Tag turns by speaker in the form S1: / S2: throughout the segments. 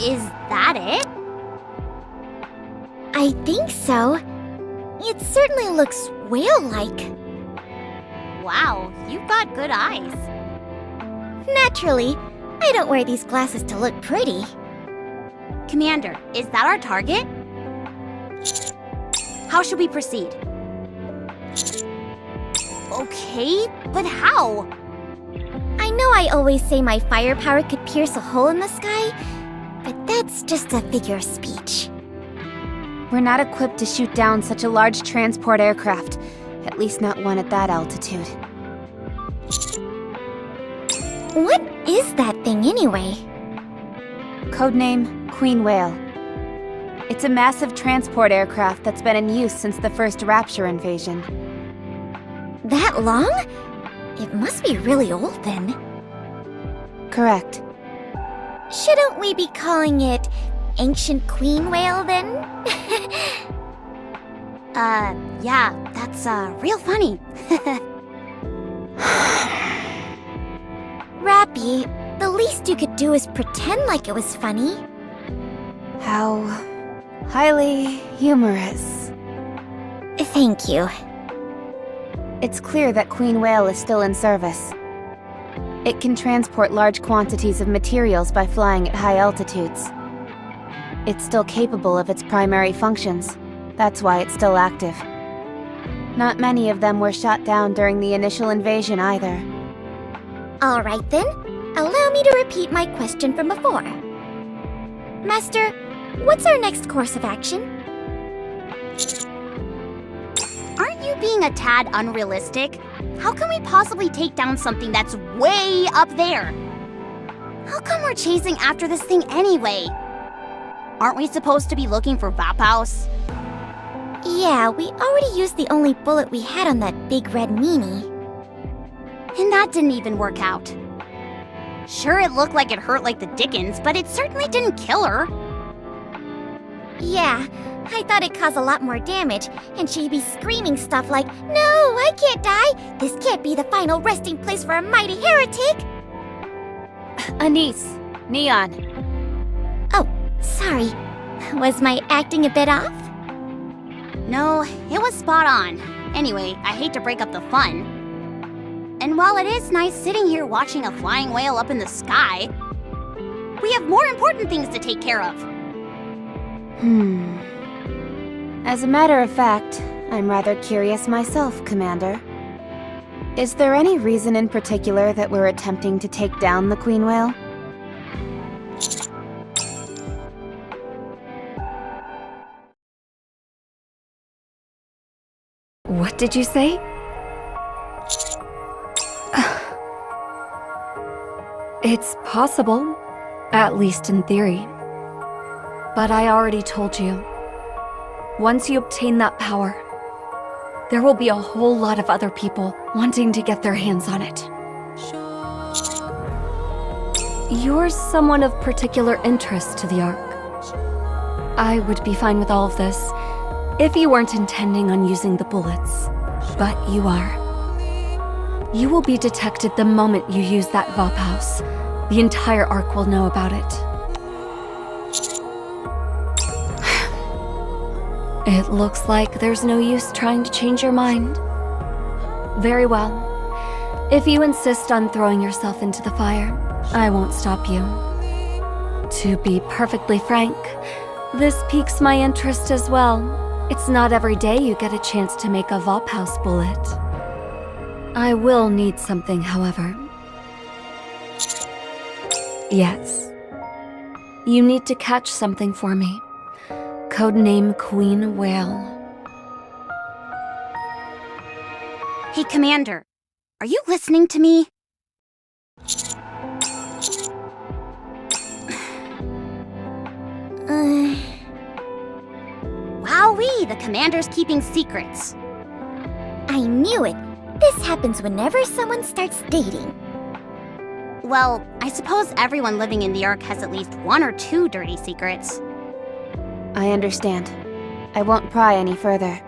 S1: Is that it?
S2: I think so. It certainly looks whale-like.
S1: Wow, you've got good eyes.
S2: Naturally, I don't wear these glasses to look pretty.
S1: Commander, is that our target? How should we proceed? Okay, but how?
S2: I know I always say my firepower could pierce a hole in the sky, but that's just a figure of speech.
S3: We're not equipped to shoot down such a large transport aircraft, at least not one at that altitude.
S2: What is that thing anyway?
S3: Codename Queen Whale. It's a massive transport aircraft that's been in use since the first Rapture invasion.
S2: That long? It must be really old then.
S3: Correct.
S2: Shouldn't we be calling it Ancient Queen Whale then?
S1: Yeah, that's, real funny.
S2: Rappy, the least you could do is pretend like it was funny.
S3: How highly humorous.
S2: Thank you.
S3: It's clear that Queen Whale is still in service. It can transport large quantities of materials by flying at high altitudes. It's still capable of its primary functions. That's why it's still active. Not many of them were shot down during the initial invasion either.
S2: Alright then, allow me to repeat my question from before. Master, what's our next course of action?
S1: Aren't you being a tad unrealistic? How can we possibly take down something that's way up there? How come we're chasing after this thing anyway? Aren't we supposed to be looking for Vaphaus?
S2: Yeah, we already used the only bullet we had on that big red meanie.
S1: And that didn't even work out. Sure, it looked like it hurt like the dickens, but it certainly didn't kill her.
S2: Yeah, I thought it caused a lot more damage, and she'd be screaming stuff like, "No, I can't die! This can't be the final resting place for a mighty heretic!"
S3: Anise, Neon.
S2: Oh, sorry. Was my acting a bit off?
S1: No, it was spot on. Anyway, I hate to break up the fun. And while it is nice sitting here watching a flying whale up in the sky, we have more important things to take care of.
S3: As a matter of fact, I'm rather curious myself, Commander. Is there any reason in particular that we're attempting to take down the Queen Whale?
S4: What did you say? It's possible, at least in theory. But I already told you, once you obtain that power, there will be a whole lot of other people wanting to get their hands on it. You're someone of particular interest to the Ark. I would be fine with all of this if you weren't intending on using the bullets, but you are. You will be detected the moment you use that Vaphaus. The entire Ark will know about it. It looks like there's no use trying to change your mind. Very well. If you insist on throwing yourself into the fire, I won't stop you. To be perfectly frank, this piques my interest as well. It's not every day you get a chance to make a Vaphaus bullet. I will need something, however. Yes. You need to catch something for me. Codename Queen Whale.
S1: Hey, Commander, are you listening to me? Wowee, the Commander's keeping secrets.
S2: I knew it. This happens whenever someone starts dating.
S1: Well, I suppose everyone living in the Ark has at least one or two dirty secrets.
S3: I understand. I won't pry any further.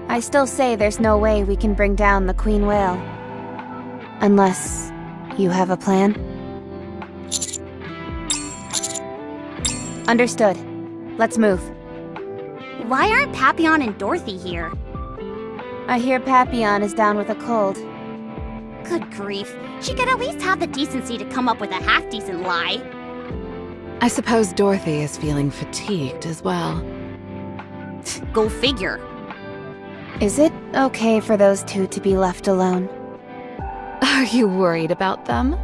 S3: I still say there's no way we can bring down the Queen Whale. Unless you have a plan? Understood. Let's move.
S1: Why aren't Papillon and Dorothy here?
S3: I hear Papillon is down with a cold.
S1: Good grief. She could at least have the decency to come up with a half-decent lie.
S5: I suppose Dorothy is feeling fatigued as well.
S1: Go figure.
S3: Is it okay for those two to be left alone?
S5: Are you worried about them?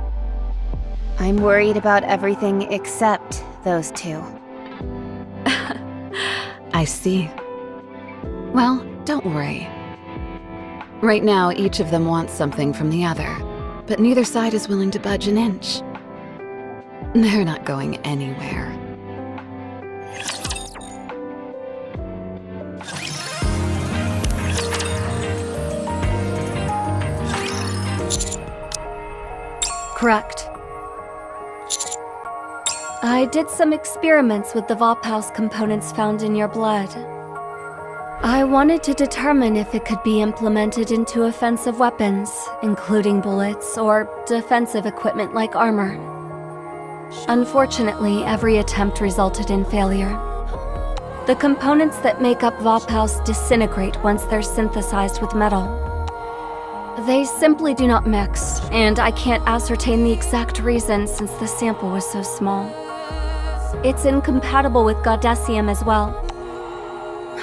S3: I'm worried about everything except those two.
S5: I see. Well, don't worry. Right now, each of them wants something from the other, but neither side is willing to budge an inch. They're not going anywhere.
S4: Correct. I did some experiments with the Vophouse components found in your blood. I wanted to determine if it could be implemented into offensive weapons, including bullets, or defensive equipment like armor. Unfortunately, every attempt resulted in failure. The components that make up Vophouse disintegrate once they're synthesized with metal. They simply do not mix, and I can't ascertain the exact reason since the sample was so small. It's incompatible with Goddessium as well.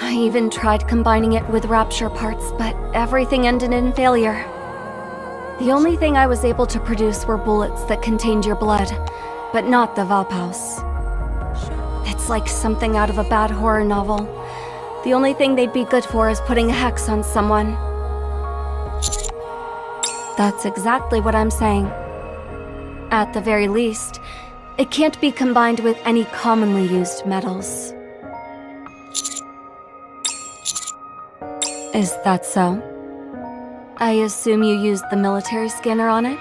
S4: I even tried combining it with Rapture parts, but everything ended in failure. The only thing I was able to produce were bullets that contained your blood, but not the Vophouse. It's like something out of a bad horror novel. The only thing they'd be good for is putting a hex on someone. That's exactly what I'm saying. At the very least, it can't be combined with any commonly used metals. Is that so? I assume you used the military scanner on it?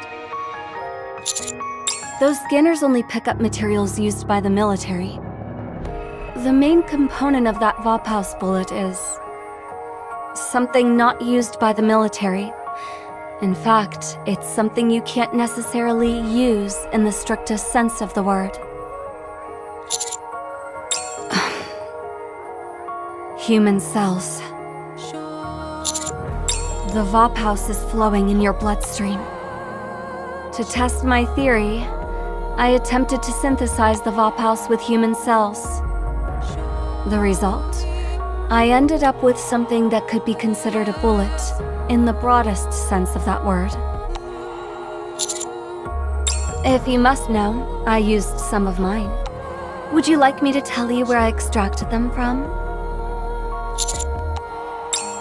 S4: Those scanners only pick up materials used by the military. The main component of that Vophouse bullet is something not used by the military. In fact, it's something you can't necessarily use in the strictest sense of the word. Human cells. The Vophouse is flowing in your bloodstream. To test my theory, I attempted to synthesize the Vophouse with human cells. The result? I ended up with something that could be considered a bullet, in the broadest sense of that word. If you must know, I used some of mine. Would you like me to tell you where I extracted them from?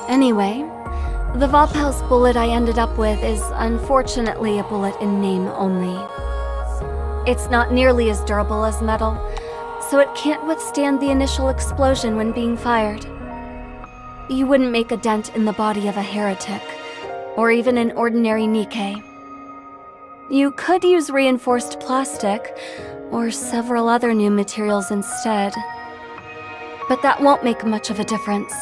S4: Anyway, the Vophouse bullet I ended up with is unfortunately a bullet in name only. It's not nearly as durable as metal, so it can't withstand the initial explosion when being fired. You wouldn't make a dent in the body of a heretic, or even an ordinary nikke. You could use reinforced plastic, or several other new materials instead. But that won't make much of a difference.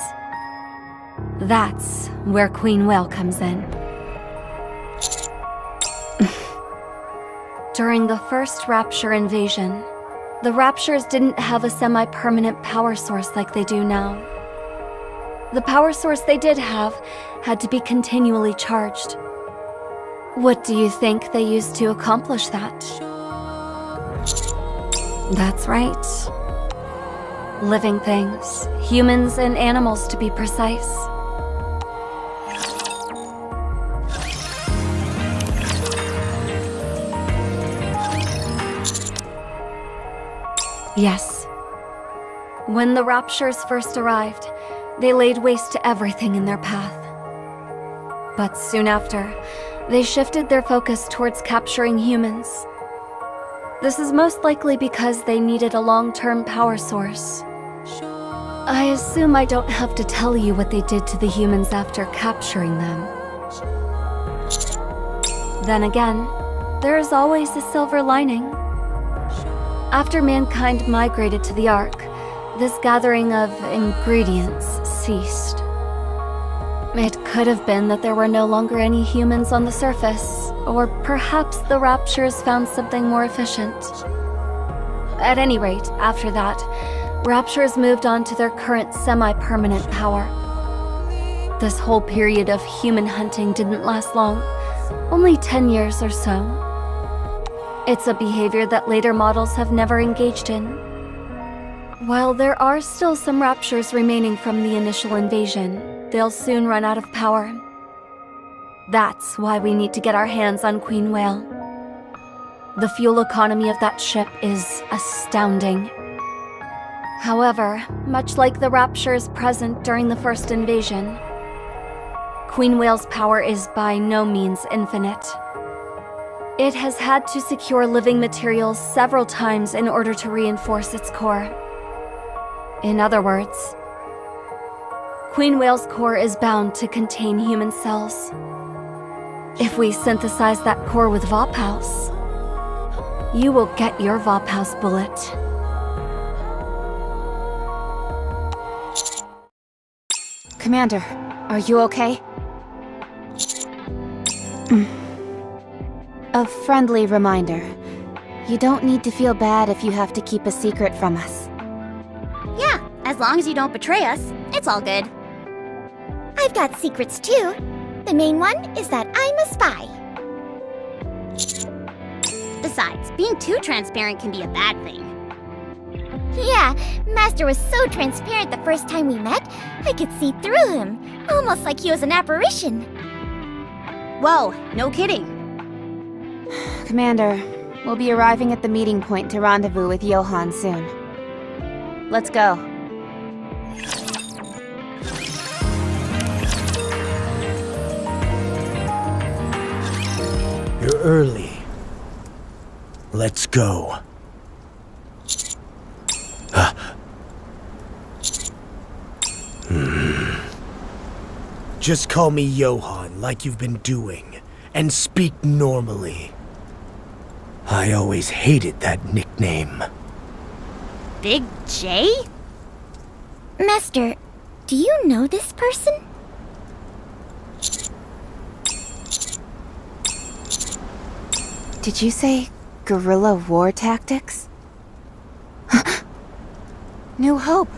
S4: That's where Queen Whale comes in. During the first Rapture invasion, the Raptures didn't have a semi-permanent power source like they do now. The power source they did have had to be continually charged. What do you think they used to accomplish that? That's right. Living things, humans and animals to be precise. Yes. When the Raptures first arrived, they laid waste to everything in their path. But soon after, they shifted their focus towards capturing humans. This is most likely because they needed a long-term power source. I assume I don't have to tell you what they did to the humans after capturing them. Then again, there is always a silver lining. After mankind migrated to the Ark, this gathering of ingredients ceased. It could have been that there were no longer any humans on the surface, or perhaps the Raptures found something more efficient. At any rate, after that, Raptures moved on to their current semi-permanent power. This whole period of human hunting didn't last long, only 10 years or so. It's a behavior that later models have never engaged in. While there are still some Raptures remaining from the initial invasion, they'll soon run out of power. That's why we need to get our hands on Queen Whale. The fuel economy of that ship is astounding. However, much like the Raptures present during the first invasion, Queen Whale's power is by no means infinite. It has had to secure living materials several times in order to reinforce its core. In other words, Queen Whale's core is bound to contain human cells. If we synthesize that core with Vophouse, you will get your Vophouse bullet.
S3: Commander, are you okay? A friendly reminder. You don't need to feel bad if you have to keep a secret from us.
S1: Yeah, as long as you don't betray us, it's all good.
S2: I've got secrets too. The main one is that I'm a spy.
S1: Besides, being too transparent can be a bad thing.
S2: Yeah, Master was so transparent the first time we met, I could see through him. Almost like he was an apparition.
S1: Whoa, no kidding.
S3: Commander, we'll be arriving at the meeting point to rendezvous with Johann soon. Let's go.
S6: You're early. Let's go. Just call me Johann like you've been doing, and speak normally. I always hated that nickname.
S1: Big J?
S2: Master, do you know this person?
S3: Did you say guerrilla war tactics? New Hope.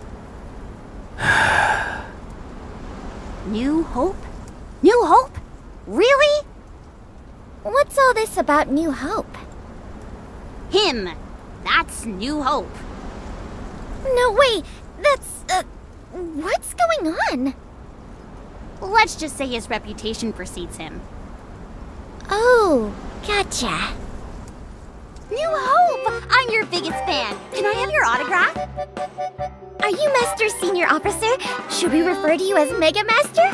S1: New Hope? New Hope? Really?
S2: What's all this about New Hope?
S1: Him. That's New Hope.
S2: No, wait, that's, what's going on?
S1: Let's just say his reputation precedes him.
S2: Oh, gotcha.
S1: New Hope! I'm your biggest fan. Can I have your autograph?
S2: Are you Master Senior Officer? Should we refer to you as Mega Master?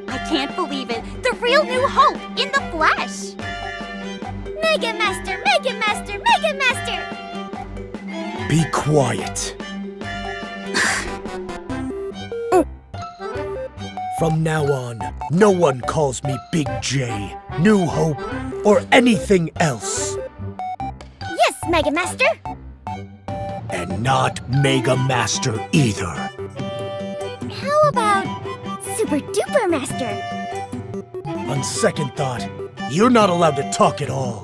S1: I can't believe it. The real New Hope in the flesh.
S2: Mega Master, Mega Master, Mega Master!
S6: Be quiet. From now on, no one calls me Big J, New Hope, or anything else.
S2: Yes, Mega Master!
S6: And not Mega Master either.
S2: How about Super Duper Master?
S6: On second thought, you're not allowed to talk at all.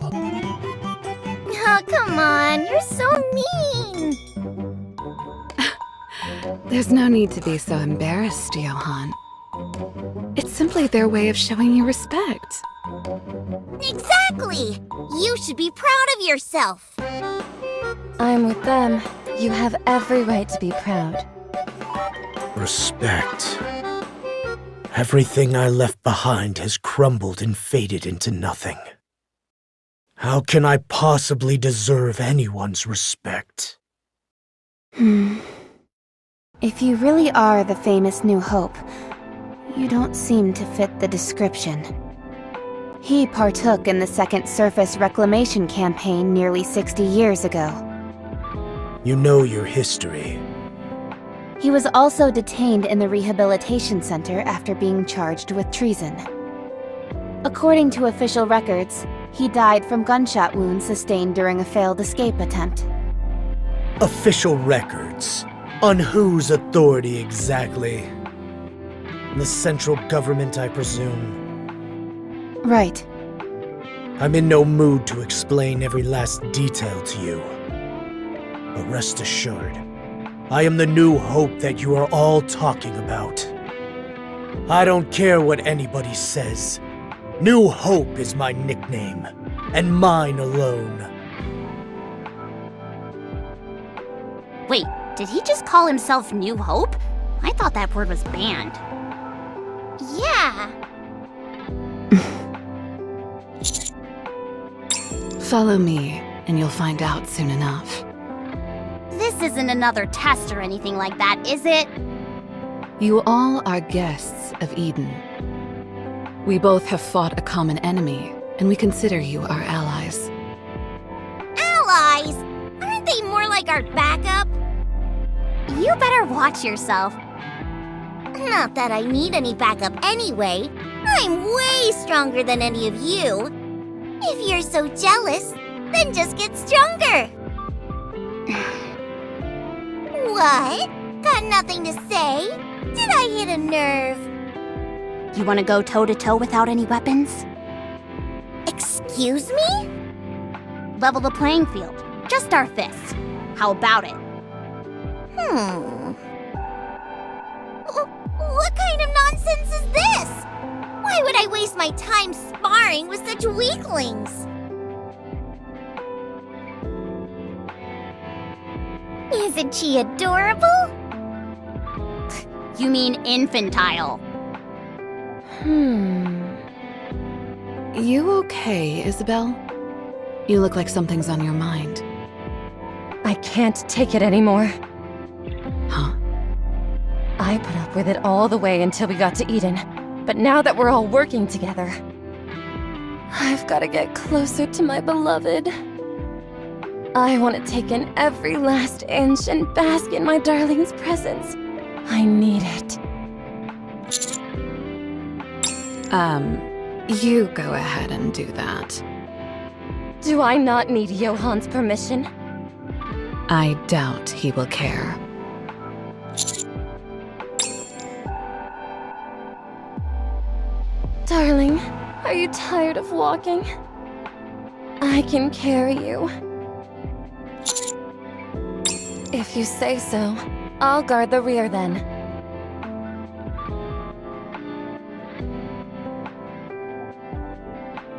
S2: Oh, come on, you're so mean!
S5: There's no need to be so embarrassed, Johann. It's simply their way of showing you respect.
S2: Exactly! You should be proud of yourself!
S4: I'm with them. You have every right to be proud.
S6: Respect. Everything I left behind has crumbled and faded into nothing. How can I possibly deserve anyone's respect?
S3: If you really are the famous New Hope, you don't seem to fit the description. He partook in the Second Surface Reclamation Campaign nearly 60 years ago.
S6: You know your history.
S3: He was also detained in the Rehabilitation Center after being charged with treason. According to official records, he died from gunshot wounds sustained during a failed escape attempt.
S6: Official records? On whose authority exactly? The central government, I presume.
S3: Right.
S6: I'm in no mood to explain every last detail to you. But rest assured, I am the new hope that you are all talking about. I don't care what anybody says. New Hope is my nickname, and mine alone.
S1: Wait, did he just call himself New Hope? I thought that word was banned.
S2: Yeah.
S5: Follow me, and you'll find out soon enough.
S1: This isn't another test or anything like that, is it?
S5: You all are guests of Eden. We both have fought a common enemy, and we consider you our allies.
S2: Allies? Aren't they more like our backup?
S1: You better watch yourself.
S2: Not that I need any backup anyway. I'm way stronger than any of you. If you're so jealous, then just get stronger. What? Got nothing to say? Did I hit a nerve?
S1: You want to go toe-to-toe without any weapons?
S2: Excuse me?
S1: Level the playing field. Just our fists. How about it?
S2: What kind of nonsense is this? Why would I waste my time sparring with such weaklings? Isn't she adorable?
S1: You mean infantile.
S5: You okay, Isabel? You look like something's on your mind.
S7: I can't take it anymore.
S5: Huh?
S7: I put up with it all the way until we got to Eden. But now that we're all working together, I've got to get closer to my beloved. I want to take in every last inch and bask in my darling's presence. I need it.
S5: You go ahead and do that.
S7: Do I not need Johann's permission?
S5: I doubt he will care.
S7: Darling, are you tired of walking? I can carry you. If you say so, I'll guard the rear then.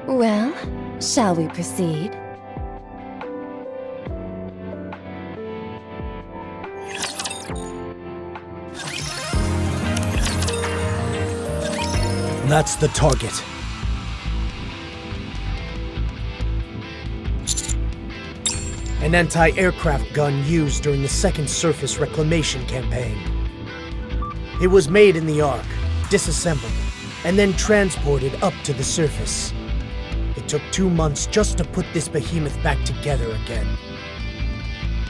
S7: Well, shall we proceed?
S6: That's the target. An anti-aircraft gun used during the second surface reclamation campaign. It was made in the Ark, disassembled, and then transported up to the surface. It took 2 months just to put this behemoth back together again.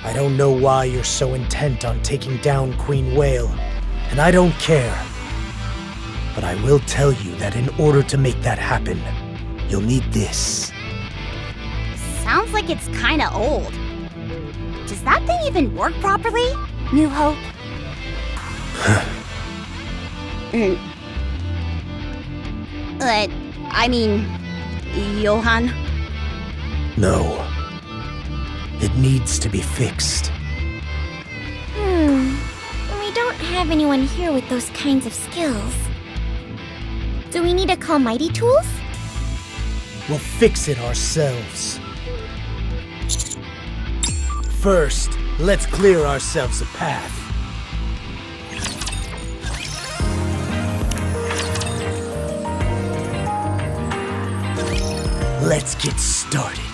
S6: I don't know why you're so intent on taking down Queen Whale, and I don't care. But I will tell you that in order to make that happen, you'll need this.
S1: Sounds like it's kinda old. Does that thing even work properly? New Hope? I mean, Johann?
S6: No. It needs to be fixed.
S2: We don't have anyone here with those kinds of skills. Do we need to call Mighty Tools?
S6: We'll fix it ourselves. First, let's clear ourselves a path. Let's get started.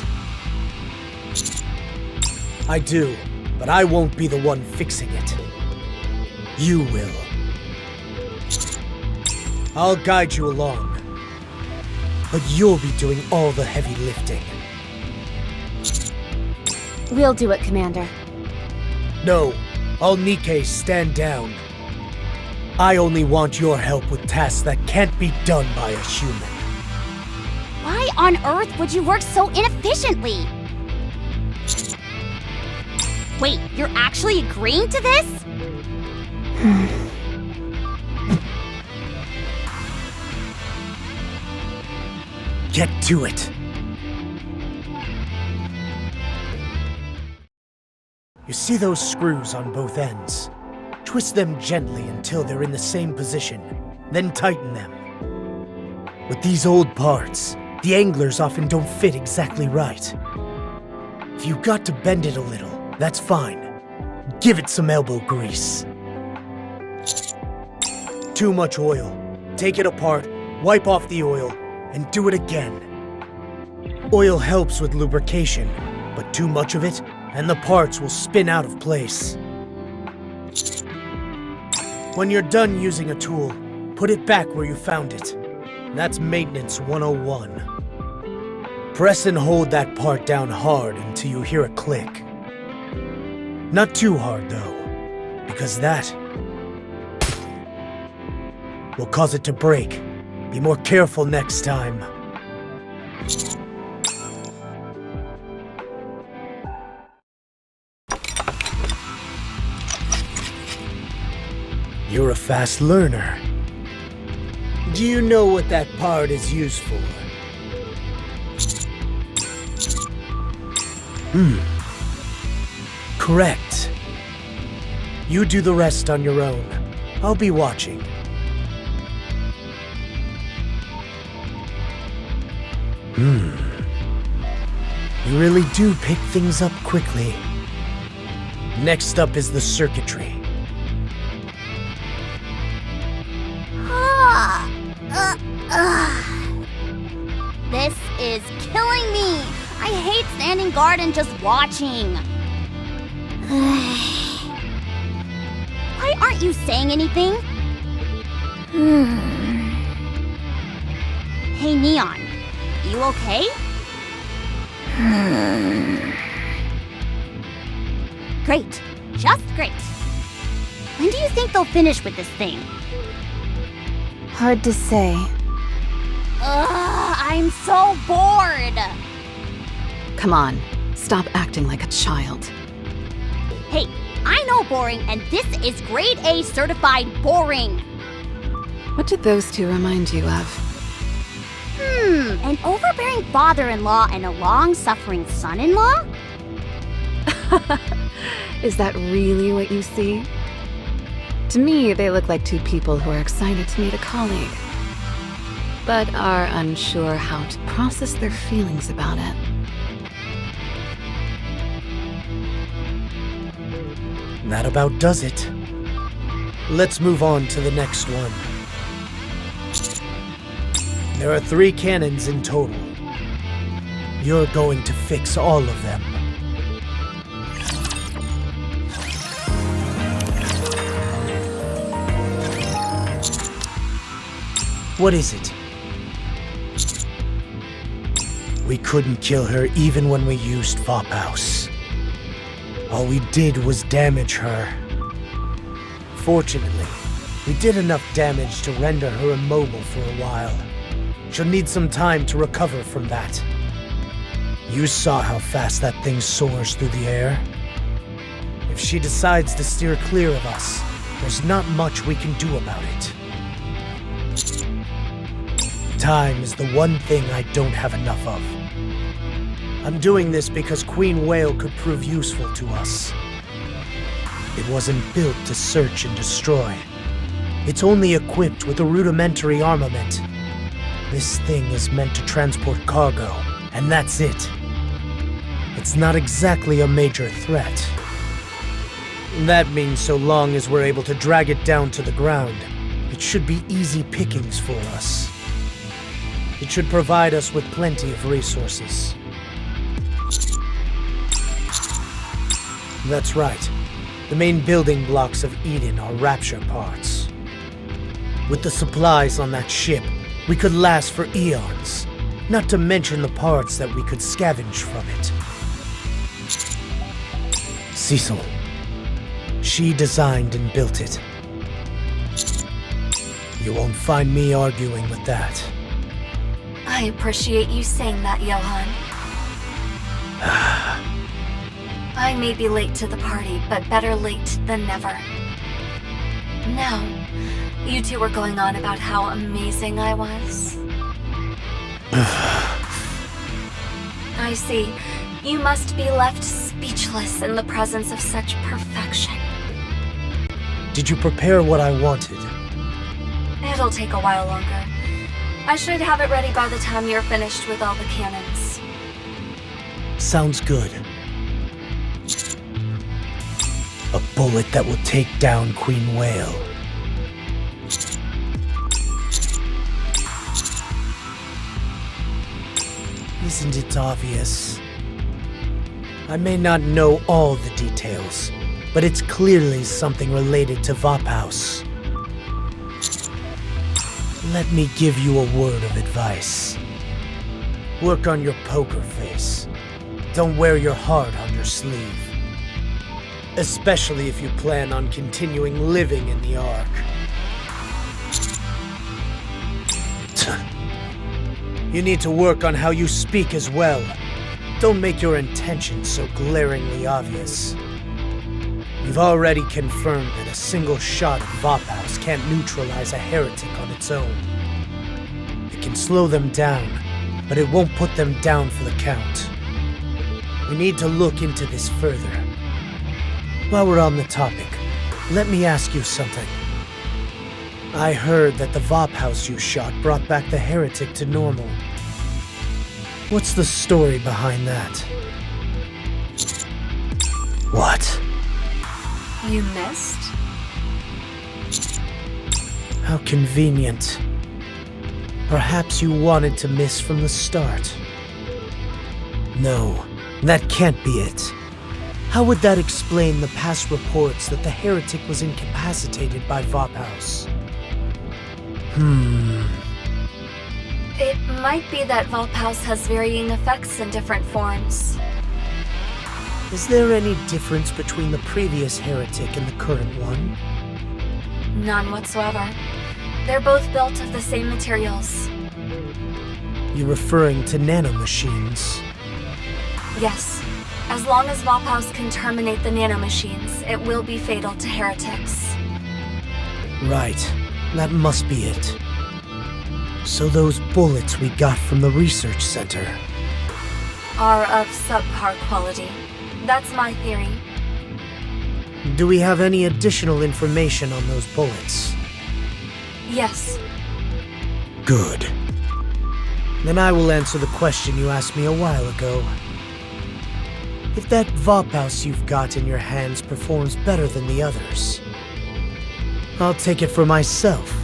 S6: I do, but I won't be the one fixing it. You will. I'll guide you along, but you'll be doing all the heavy lifting.
S3: We'll do it, Commander.
S6: No, all nikke stand down. I only want your help with tasks that can't be done by a human.
S1: Why on earth would you work so inefficiently? Wait, you're actually agreeing to this?
S6: Get to it. You see those screws on both ends? Twist them gently until they're in the same position, then tighten them. With these old parts, the anglers often don't fit exactly right. If you've got to bend it a little, that's fine. Give it some elbow grease. Too much oil. Take it apart, wipe off the oil, and do it again. Oil helps with lubrication, but too much of it, and the parts will spin out of place. When you're done using a tool, put it back where you found it. That's maintenance 101. Press and hold that part down hard until you hear a click. Not too hard though, because that will cause it to break. Be more careful next time. You're a fast learner. Do you know what that part is used for? Correct. You do the rest on your own. I'll be watching. You really do pick things up quickly. Next up is the circuitry.
S1: This is killing me. I hate standing guard and just watching. Why aren't you saying anything? Hey, Neon. You okay? Great. Just great. When do you think they'll finish with this thing?
S3: Hard to say.
S1: Ugh, I'm so bored.
S5: Come on, stop acting like a child.
S1: Hey, I know boring, and this is grade A certified boring.
S5: What did those two remind you of?
S1: An overbearing father-in-law and a long-suffering son-in-law?
S5: Is that really what you see? To me, they look like two people who are excited to meet a colleague, but are unsure how to process their feelings about it.
S6: That about does it. Let's move on to the next one. There are 3 cannons in total. You're going to fix all of them. What is it? We couldn't kill her even when we used Fophouse. All we did was damage her. Fortunately, we did enough damage to render her immobile for a while. She'll need some time to recover from that. You saw how fast that thing soars through the air. If she decides to steer clear of us, there's not much we can do about it. Time is the one thing I don't have enough of. I'm doing this because Queen Whale could prove useful to us. It wasn't built to search and destroy. It's only equipped with a rudimentary armament. This thing is meant to transport cargo, and that's it. It's not exactly a major threat. That means so long as we're able to drag it down to the ground, it should be easy pickings for us. It should provide us with plenty of resources. That's right. The main building blocks of Eden are Rapture parts. With the supplies on that ship, we could last for eons, not to mention the parts that we could scavenge from it. Cecil. She designed and built it. You won't find me arguing with that.
S4: I appreciate you saying that, Johan. I may be late to the party, but better late than never. Now, you two were going on about how amazing I was. I see. You must be left speechless in the presence of such perfection.
S6: Did you prepare what I wanted?
S4: It'll take a while longer. I should have it ready by the time you're finished with all the cannons.
S6: Sounds good. A bullet that will take down Queen Whale. Isn't it obvious? I may not know all the details, but it's clearly something related to Vophouse. Let me give you a word of advice. Work on your poker face. Don't wear your heart on your sleeve. Especially if you plan on continuing living in the Ark. You need to work on how you speak as well. Don't make your intentions so glaringly obvious. You've already confirmed that a single shot of Vophouse can't neutralize a heretic on its own. It can slow them down, but it won't put them down for the count. We need to look into this further. While we're on the topic, let me ask you something. I heard that the Vophouse you shot brought back the heretic to normal. What's the story behind that? What?
S4: You missed?
S6: How convenient. Perhaps you wanted to miss from the start. No, that can't be it. How would that explain the past reports that the heretic was incapacitated by Vophouse?
S4: It might be that Vophouse has varying effects in different forms.
S6: Is there any difference between the previous heretic and the current one?
S4: None whatsoever. They're both built of the same materials.
S6: You're referring to nanomachines?
S4: Yes. As long as Vophouse can terminate the nanomachines, it will be fatal to heretics.
S6: Right. That must be it. So those bullets we got from the research center
S4: are of subpar quality. That's my theory.
S6: Do we have any additional information on those bullets?
S4: Yes.
S6: Good. Then I will answer the question you asked me a while ago. If that Vophouse you've got in your hands performs better than the others, I'll take it for myself.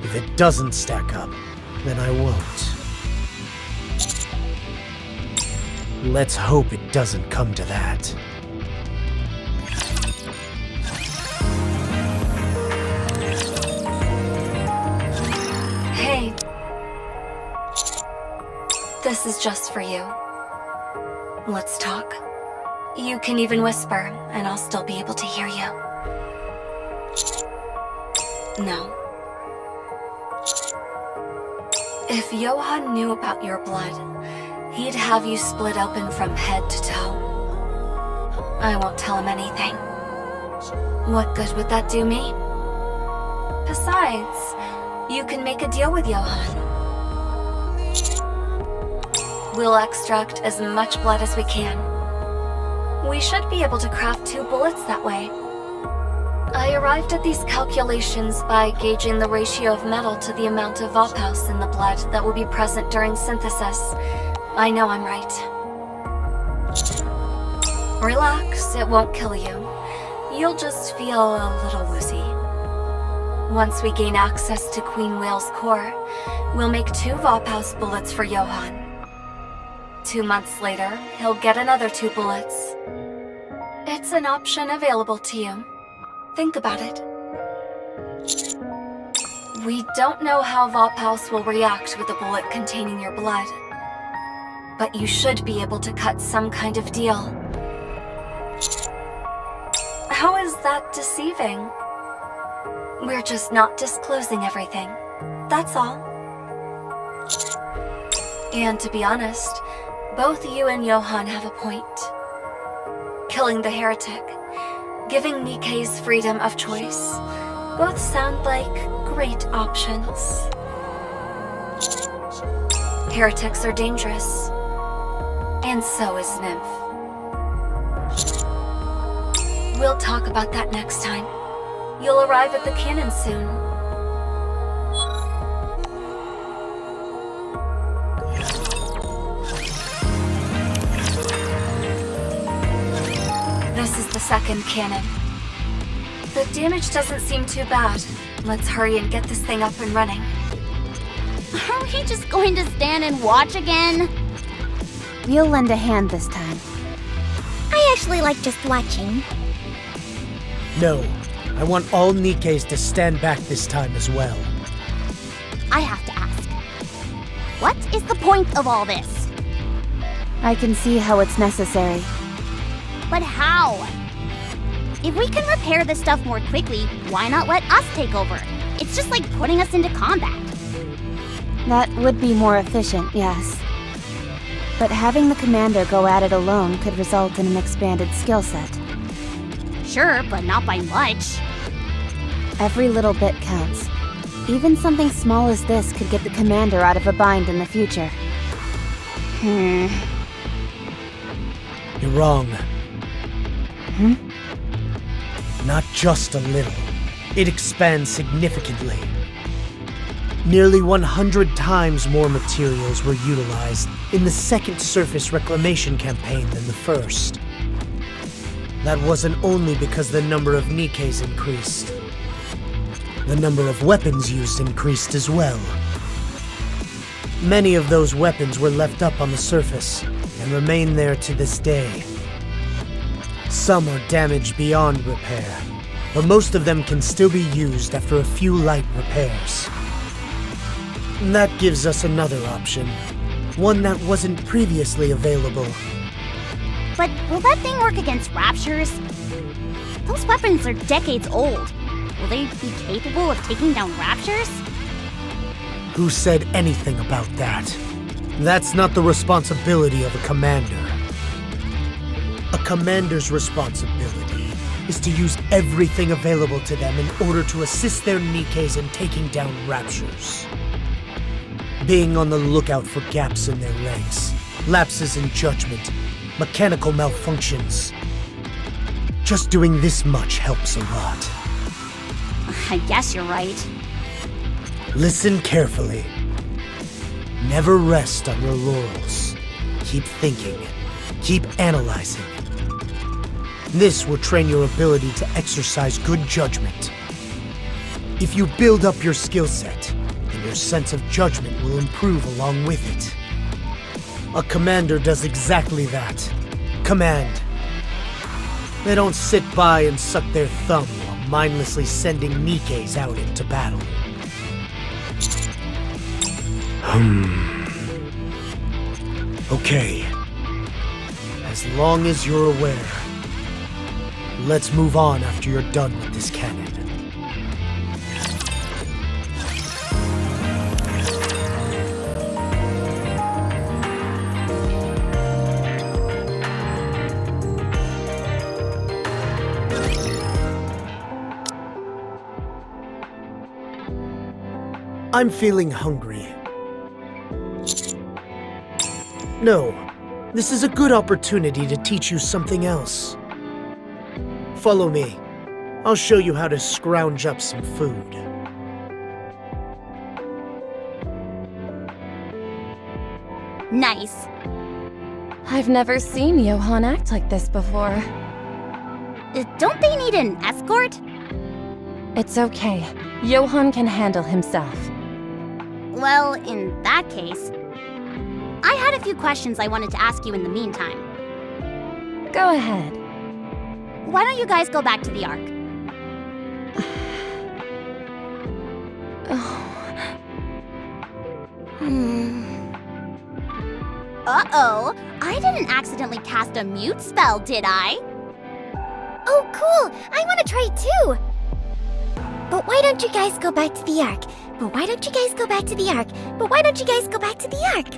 S6: If it doesn't stack up, then I won't. Let's hope it doesn't come to that.
S4: Hey. This is just for you. Let's talk. You can even whisper, and I'll still be able to hear you. No. If Johann knew about your blood, he'd have you split open from head to toe. I won't tell him anything. What good would that do me? Besides, you can make a deal with Johann. We'll extract as much blood as we can. We should be able to craft 2 bullets that way. I arrived at these calculations by gauging the ratio of metal to the amount of Vophouse in the blood that will be present during synthesis. I know I'm right. Relax, it won't kill you. You'll just feel a little woozy. Once we gain access to Queen Whale's core, we'll make 2 Vophouse bullets for Johann. 2 months later, he'll get another 2 bullets. It's an option available to you. Think about it. We don't know how Vophouse will react with a bullet containing your blood. But you should be able to cut some kind of deal. How is that deceiving? We're just not disclosing everything. That's all. And to be honest, both you and Johann have a point. Killing the heretic, giving Nikke's freedom of choice, both sound like great options. Heretics are dangerous. And so is Nymph. We'll talk about that next time. You'll arrive at the cannon soon. This is the second cannon. The damage doesn't seem too bad. Let's hurry and get this thing up and running.
S1: Are we just going to stand and watch again?
S3: We'll lend a hand this time.
S2: I actually like just watching.
S6: No, I want all Nikkes to stand back this time as well.
S1: I have to ask. What is the point of all this?
S3: I can see how it's necessary.
S1: But how? If we can repair this stuff more quickly, why not let us take over? It's just like putting us into combat.
S3: That would be more efficient, yes. But having the commander go at it alone could result in an expanded skill set.
S1: Sure, but not by much.
S3: Every little bit counts. Even something small as this could get the commander out of a bind in the future.
S6: You're wrong. Not just a little. It expands significantly. Nearly 100 times more materials were utilized in the second surface reclamation campaign than the first. That wasn't only because the number of Nikkes increased. The number of weapons used increased as well. Many of those weapons were left up on the surface and remain there to this day. Some are damaged beyond repair, but most of them can still be used after a few light repairs. That gives us another option, one that wasn't previously available.
S1: But will that thing work against raptures? Those weapons are decades old. Will they be capable of taking down raptures?
S6: Who said anything about that? That's not the responsibility of a commander. A commander's responsibility is to use everything available to them in order to assist their Nikkes in taking down raptures. Being on the lookout for gaps in their ranks, lapses in judgment, mechanical malfunctions. Just doing this much helps a lot.
S1: I guess you're right.
S6: Listen carefully. Never rest on your laurels. Keep thinking. Keep analyzing. This will train your ability to exercise good judgment. If you build up your skill set, then your sense of judgment will improve along with it. A commander does exactly that. Command. They don't sit by and suck their thumb while mindlessly sending Nikkes out into battle. Okay. As long as you're aware. Let's move on after you're done with this cannon. I'm feeling hungry. No, this is a good opportunity to teach you something else. Follow me. I'll show you how to scrounge up some food.
S1: Nice.
S7: I've never seen Johann act like this before.
S1: Don't they need an escort?
S7: It's okay. Johann can handle himself.
S1: Well, in that case, I had a few questions I wanted to ask you in the meantime.
S7: Go ahead.
S1: Why don't you guys go back to the Ark? Uh-oh, I didn't accidentally cast a mute spell, did I?
S2: Oh, cool! I want to try too! But why don't you guys go back to the Ark? But why don't you guys go back to the Ark? But why don't you guys go back to the Ark?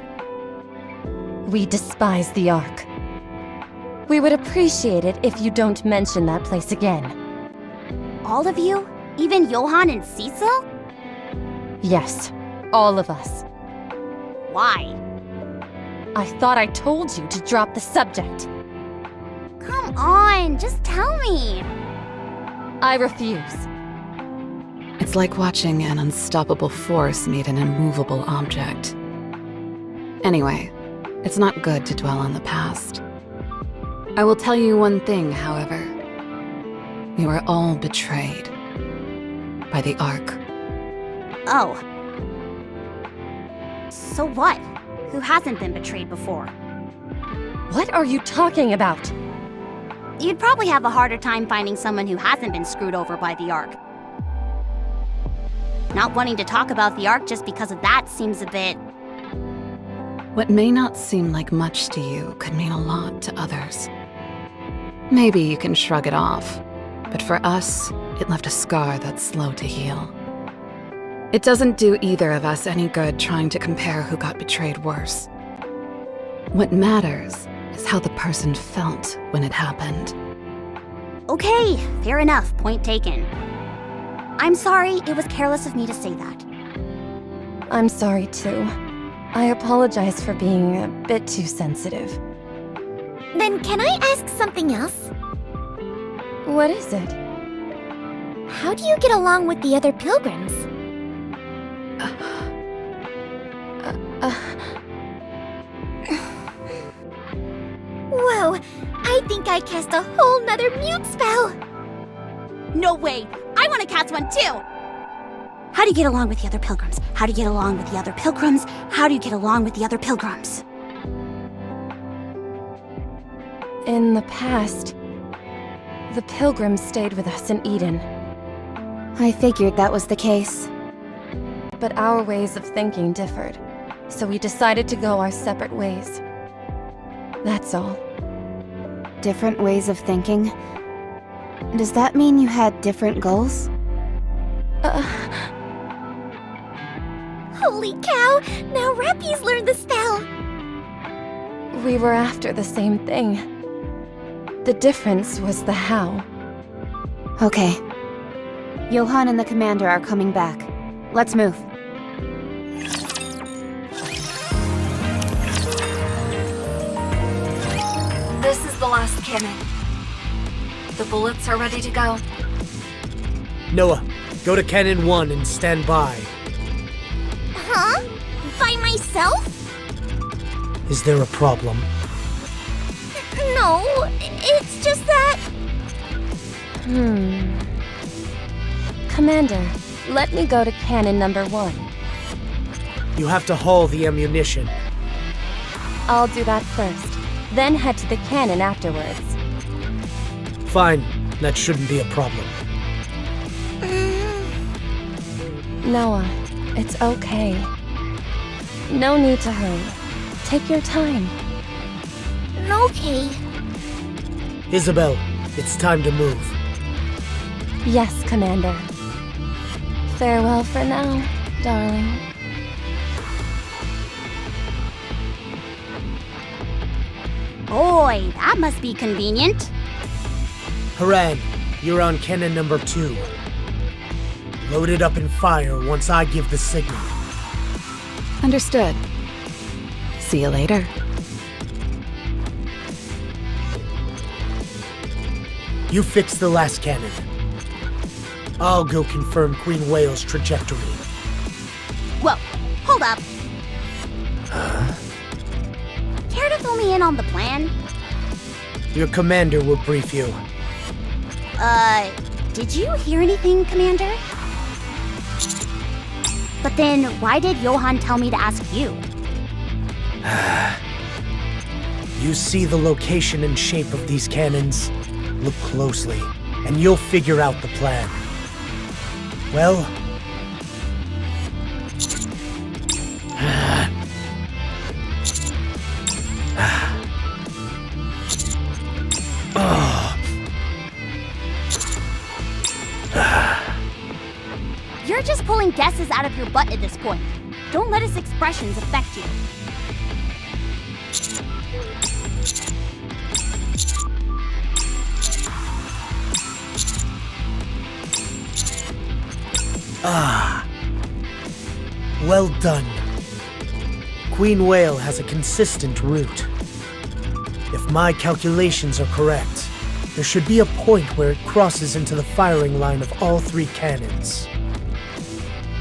S7: We despise the Ark. We would appreciate it if you don't mention that place again.
S1: All of you? Even Johann and Cecil?
S7: Yes, all of us.
S1: Why?
S7: I thought I told you to drop the subject.
S1: Come on, just tell me.
S7: I refuse.
S5: It's like watching an unstoppable force meet an immovable object. Anyway, it's not good to dwell on the past. I will tell you one thing, however. We were all betrayed by the Ark.
S1: Oh. So what? Who hasn't been betrayed before?
S7: What are you talking about?
S1: You'd probably have a harder time finding someone who hasn't been screwed over by the Ark. Not wanting to talk about the Ark just because of that seems a bit...
S5: What may not seem like much to you could mean a lot to others. Maybe you can shrug it off, but for us, it left a scar that's slow to heal. It doesn't do either of us any good trying to compare who got betrayed worse. What matters is how the person felt when it happened.
S1: Okay, fair enough, point taken. I'm sorry, it was careless of me to say that.
S7: I'm sorry too. I apologize for being a bit too sensitive.
S2: Then can I ask something else?
S7: What is it?
S2: How do you get along with the other pilgrims? Whoa, I think I cast a whole nother mute spell!
S1: No way! I want to cast one too! How do you get along with the other pilgrims? How do you get along with the other pilgrims? How do you get along with the other pilgrims?
S7: In the past, the pilgrims stayed with us in Eden,
S3: I figured that was the case.
S7: but our ways of thinking differed, so we decided to go our separate ways. That's all.
S3: Different ways of thinking? Does that mean you had different goals?
S2: Holy cow! Now Rappy's learned the spell!
S7: We were after the same thing. The difference was the how.
S3: Okay. Johann and the commander are coming back. Let's move.
S4: This is the last cannon. The bullets are ready to go.
S6: Noah, go to Cannon 1 and stand by.
S2: Huh? By myself?
S6: Is there a problem?
S2: No, it's just that...
S7: Commander, let me go to cannon number 1.
S6: You have to haul the ammunition.
S7: I'll do that first, then head to the cannon afterwards.
S6: Fine, that shouldn't be a problem.
S7: Noah, it's okay. No need to hurry. Take your time.
S2: Okay.
S6: Isabel, it's time to move.
S7: Yes, Commander. Farewell for now, darling.
S1: Boy, that must be convenient.
S6: Haran, you're on Cannon number 2. Load it up and fire once I give the signal.
S5: Understood. See you later.
S6: You fix the last cannon. I'll go confirm Queen Whale's trajectory.
S1: Whoa, hold up. Care to fill me in on the plan?
S6: Your commander will brief you.
S1: Did you hear anything, Commander? But then, why did Johann tell me to ask you?
S6: You see the location and shape of these cannons? Look closely, and you'll figure out the plan. Well...
S1: You're just pulling guesses out of your butt at this point. Don't let his expressions affect you.
S6: Well done. Queen Whale has a consistent route. If my calculations are correct, there should be a point where it crosses into the firing line of all 3 cannons.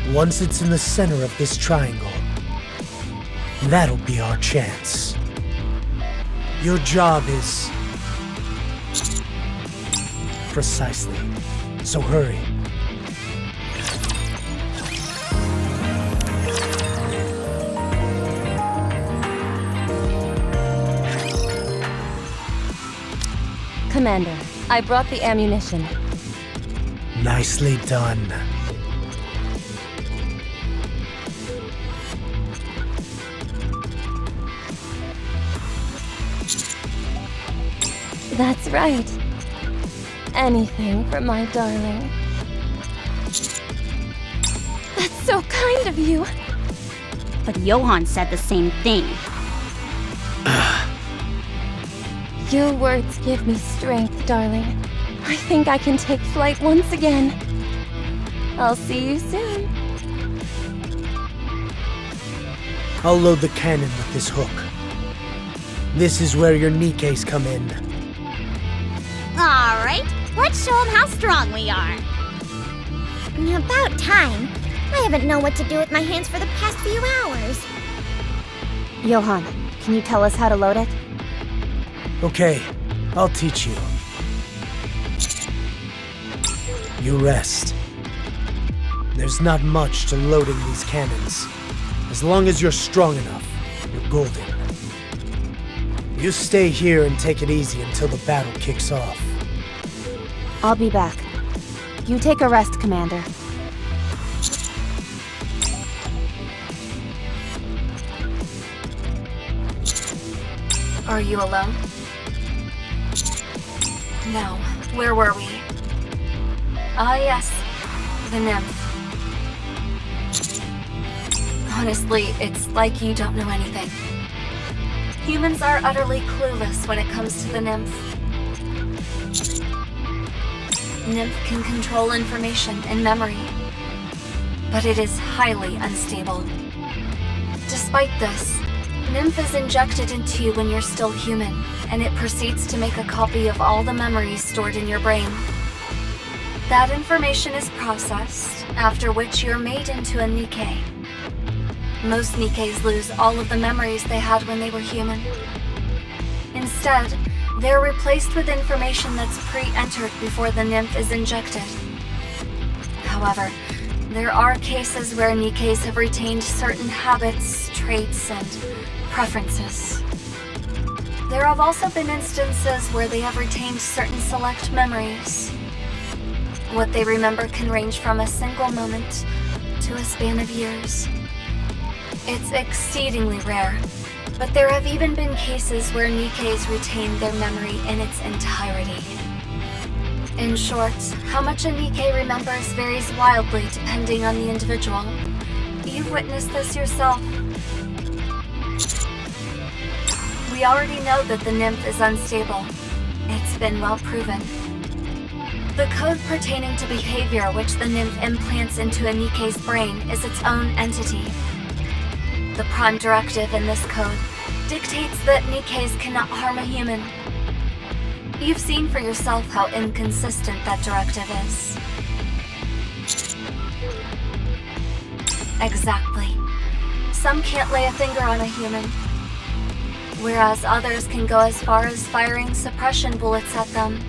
S6: Once it's in the center of this triangle, that'll be our chance. Your job is... Precisely. So hurry.
S7: Commander, I brought the ammunition.
S6: Nicely done.
S7: That's right. Anything for my darling. That's so kind of you.
S1: But Johann said the same thing.
S7: Your words give me strength, darling. I think I can take flight once again. I'll see you soon.
S6: I'll load the cannon with this hook. This is where your nikkes come in.
S1: All right, let's show them how strong we are.
S2: About time. I haven't known what to do with my hands for the past few hours.
S3: Johann, can you tell us how to load it?
S6: Okay, I'll teach you. You rest. There's not much to loading these cannons. As long as you're strong enough, you're golden. You stay here and take it easy until the battle kicks off.
S3: I'll be back. You take a rest, Commander.
S4: Are you alone? No. Where were we? Ah, yes. The nymph. Honestly, it's like you don't know anything. Humans are utterly clueless when it comes to the nymph. Nymph can control information and memory, but it is highly unstable. Despite this, Nymph is injected into you when you're still human, and it proceeds to make a copy of all the memories stored in your brain. That information is processed, after which you're made into a nikke. Most nikkes lose all of the memories they had when they were human. Instead, they're replaced with information that's pre-entered before the nymph is injected. However, there are cases where nikkes have retained certain habits, traits, and preferences. There have also been instances where they have retained certain select memories. What they remember can range from a single moment to a span of years. It's exceedingly rare, but there have even been cases where nikkes retain their memory in its entirety. In short, how much a nikke remembers varies wildly depending on the individual. You've witnessed this yourself. We already know that the nymph is unstable. It's been well proven. The code pertaining to behavior which the nymph implants into a nikke's brain is its own entity. The prime directive in this code dictates that nikkes cannot harm a human. You've seen for yourself how inconsistent that directive is. Exactly. Some can't lay a finger on a human, whereas others can go as far as firing suppression bullets at them.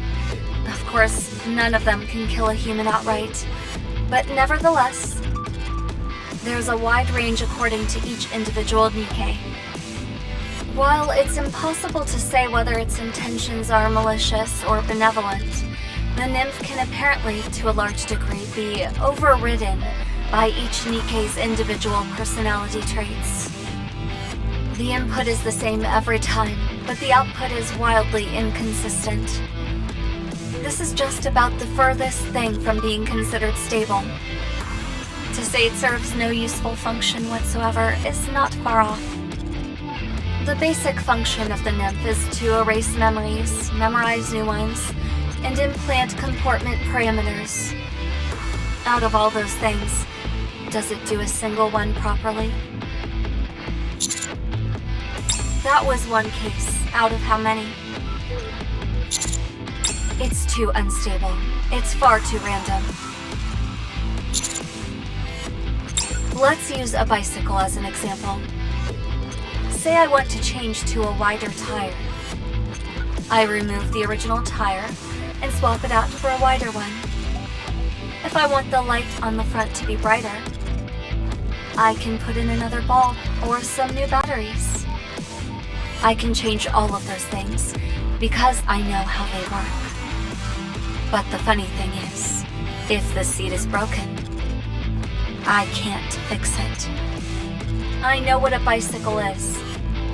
S4: Of course, none of them can kill a human outright, but nevertheless, there's a wide range according to each individual nikke. While it's impossible to say whether its intentions are malicious or benevolent, the nymph can apparently, to a large degree, be overridden by each nikke's individual personality traits. The input is the same every time, but the output is wildly inconsistent. This is just about the furthest thing from being considered stable. To say it serves no useful function whatsoever is not far off. The basic function of the nymph is to erase memories, memorize new ones, and implant comportment parameters. Out of all those things, does it do a single one properly? That was one case out of how many? It's too unstable. It's far too random. Let's use a bicycle as an example. Say I want to change to a wider tire. I remove the original tire and swap it out for a wider one. If I want the light on the front to be brighter, I can put in another bulb or some new batteries. I can change all of those things because I know how they work. But the funny thing is, if the seat is broken, I can't fix it. I know what a bicycle is,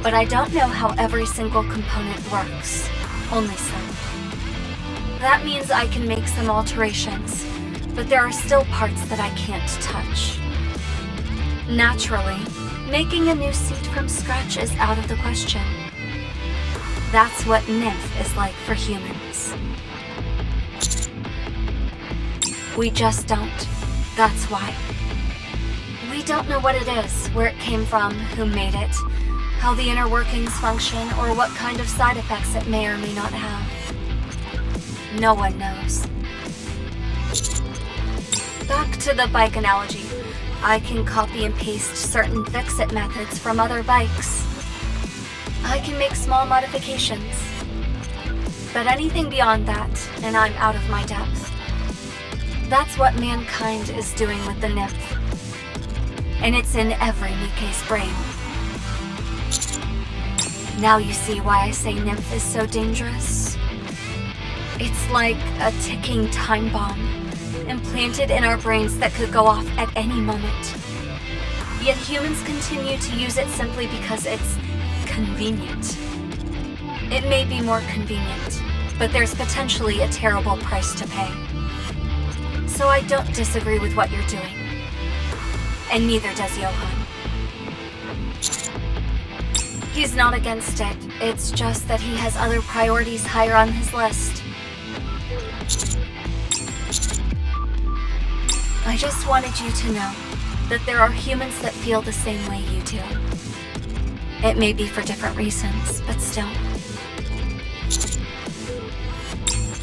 S4: but I don't know how every single component works, only some. That means I can make some alterations, but there are still parts that I can't touch. Naturally, making a new seat from scratch is out of the question. That's what Nymph is like for humans. We just don't. That's why. We don't know what it is, where it came from, who made it, how the inner workings function, or what kind of side effects it may or may not have. No one knows. Back to the bike analogy. I can copy and paste certain fix-it methods from other bikes. I can make small modifications. But anything beyond that, and I'm out of my depth. That's what mankind is doing with the Nymph. And it's in every nikke's brain. Now you see why I say Nymph is so dangerous. It's like a ticking time bomb, implanted in our brains that could go off at any moment. Yet humans continue to use it simply because it's convenient. It may be more convenient, but there's potentially a terrible price to pay. So I don't disagree with what you're doing. And neither does Johan. He's not against it. It's just that he has other priorities higher on his list. I just wanted you to know that there are humans that feel the same way you do. It may be for different reasons, but still.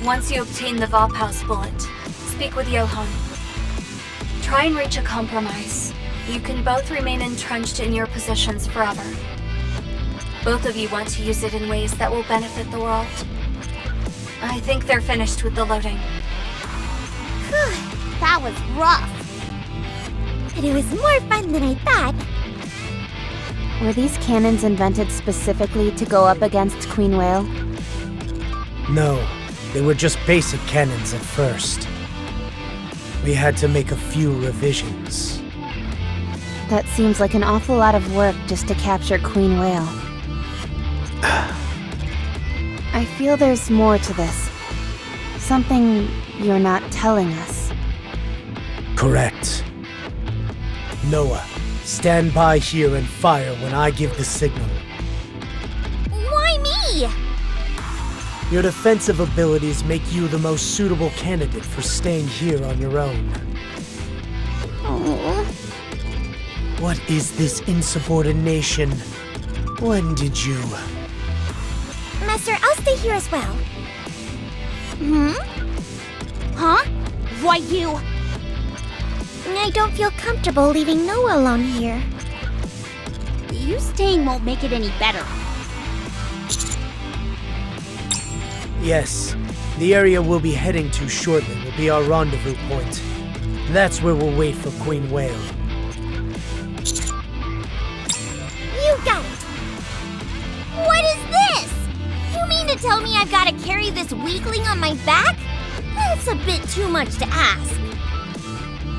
S4: Once you obtain the Vopau's bullet, speak with Johan. Try and reach a compromise. You can both remain entrenched in your positions forever. Both of you want to use it in ways that will benefit the world. I think they're finished with the loading.
S1: That was rough.
S2: But it was more fun than I thought.
S3: Were these cannons invented specifically to go up against Queen Whale?
S6: No, they were just basic cannons at first. We had to make a few revisions.
S3: That seems like an awful lot of work just to capture Queen Whale. I feel there's more to this. Something you're not telling us.
S6: Correct. Noah, stand by here and fire when I give the signal.
S2: Why me?
S6: Your defensive abilities make you the most suitable candidate for staying here on your own.
S2: Oh.
S6: What is this insubordination? When did you...
S2: Master, I'll stay here as well.
S1: Huh? Why you?
S2: I don't feel comfortable leaving Noah alone here.
S1: You staying won't make it any better.
S6: Yes, the area we'll be heading to shortly will be our rendezvous point. That's where we'll wait for Queen Whale.
S2: You got it!
S1: What is this? You mean to tell me I've got to carry this weakling on my back? That's a bit too much to ask.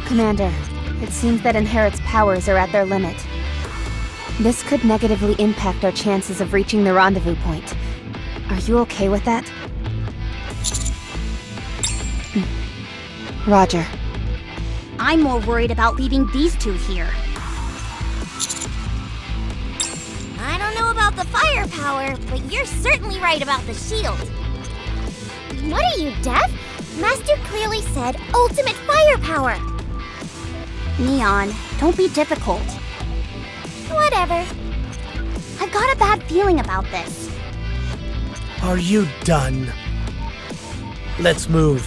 S3: Commander, it seems that Inherit's powers are at their limit. This could negatively impact our chances of reaching the rendezvous point. Are you okay with that? Roger.
S1: I'm more worried about leaving these two here.
S2: I don't know about the firepower, but you're certainly right about the shield. What are you, deaf? Master clearly said ultimate firepower.
S1: Neon, don't be difficult.
S2: Whatever.
S1: I've got got a bad feeling about this.
S6: Are you done? Let's move.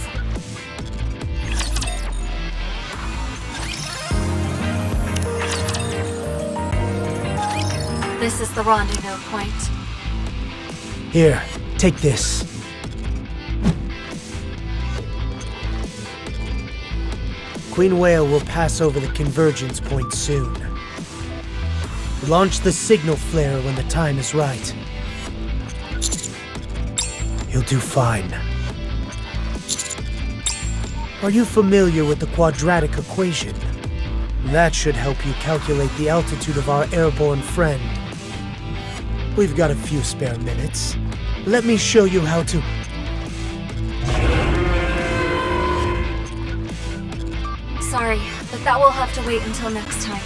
S4: This is the rendezvous point.
S6: Here, take this. Queen Whale will pass over the convergence point soon. Launch the signal flare when the time is right. You'll do fine. Are you familiar with the quadratic equation? That should help you calculate the altitude of our airborne friend. We've got a few spare minutes. Let me show you how to...
S4: Sorry, but that will have to wait until next time.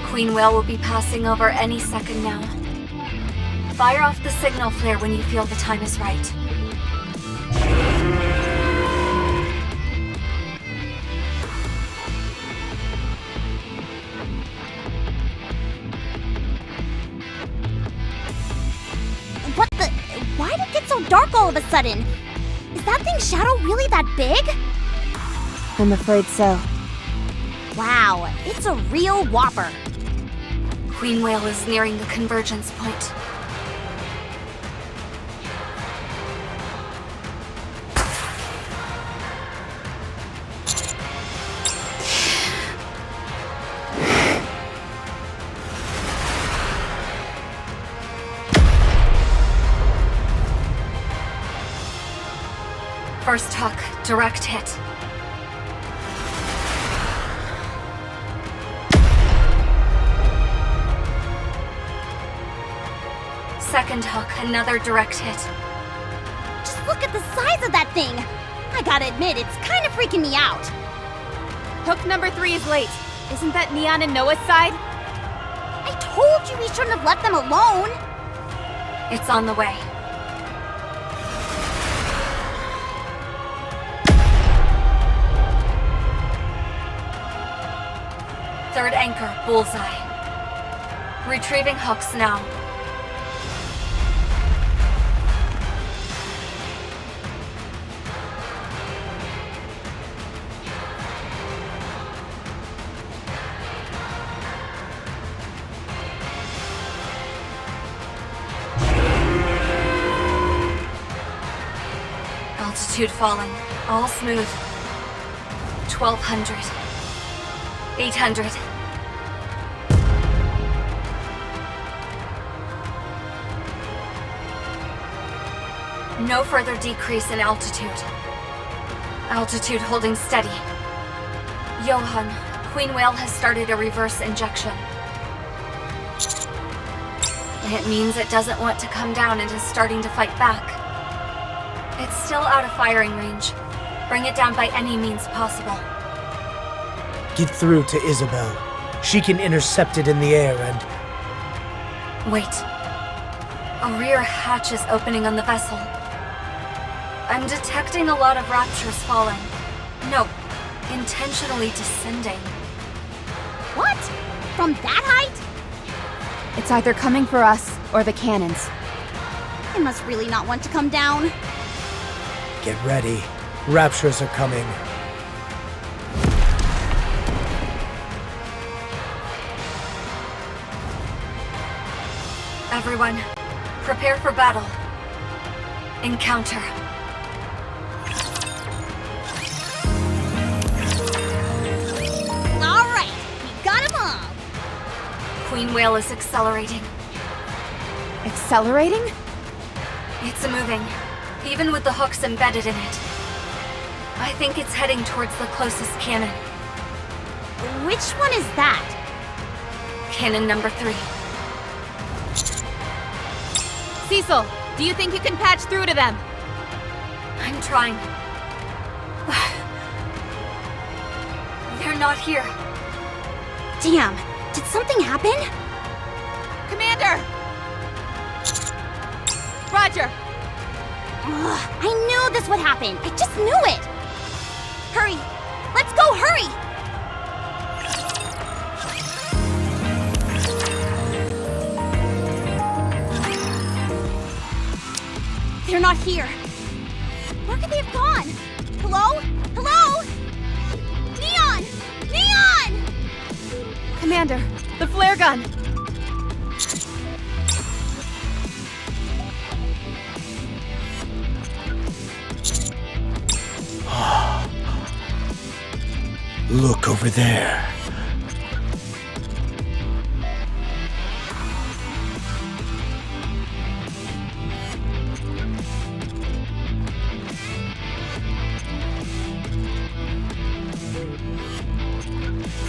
S4: Queen Whale will be passing over any second now. Fire off the signal flare when you feel the time is right.
S1: What the? Why did it get so dark all of a sudden? Is that thing's shadow really that big?
S3: I'm afraid so.
S1: Wow, it's a real whopper.
S4: Queen Whale is nearing the convergence point. First hook, direct hit. Second hook, another direct hit.
S1: Just look at the size of that thing. I gotta admit, it's kind of freaking me out.
S3: Hook number 3 is late. Isn't that Neon and Noah's side?
S1: I told you we shouldn't have left them alone.
S4: It's on the way. Third anchor, bullseye. Retrieving hooks now. Altitude falling, all smooth. 1200. 800. No further decrease in altitude. Altitude holding steady. Johan, Queen Whale has started a reverse injection. It means it doesn't want to come down and is starting to fight back. It's still out of firing range. Bring it down by any means possible.
S6: Get through to Isabel. She can intercept it in the air and...
S4: Wait. A rear hatch is opening on the vessel. I'm detecting a lot of raptures falling. No, intentionally descending.
S1: What? From that height?
S3: It's either coming for us or the cannons.
S1: It must really not want to come down.
S6: Get ready. Raptures are coming.
S4: Everyone, prepare for battle. Encounter.
S1: All right, we got them all.
S4: Queen Whale is accelerating.
S3: Accelerating?
S4: It's moving, even with the hooks embedded in it. I think it's heading towards the closest cannon.
S1: Which one is that?
S4: Cannon number 3.
S3: Cecil, do you think you can patch through to them?
S4: I'm trying. They're not here.
S1: Damn, did something happen?
S3: Commander! Roger!
S1: Ugh, I knew this would happen. I just knew it. Hurry. Let's go, hurry. They're not here. Where could they have gone? Hello? Hello? Neon! Neon!
S3: Commander, the flare gun!
S6: Look over there.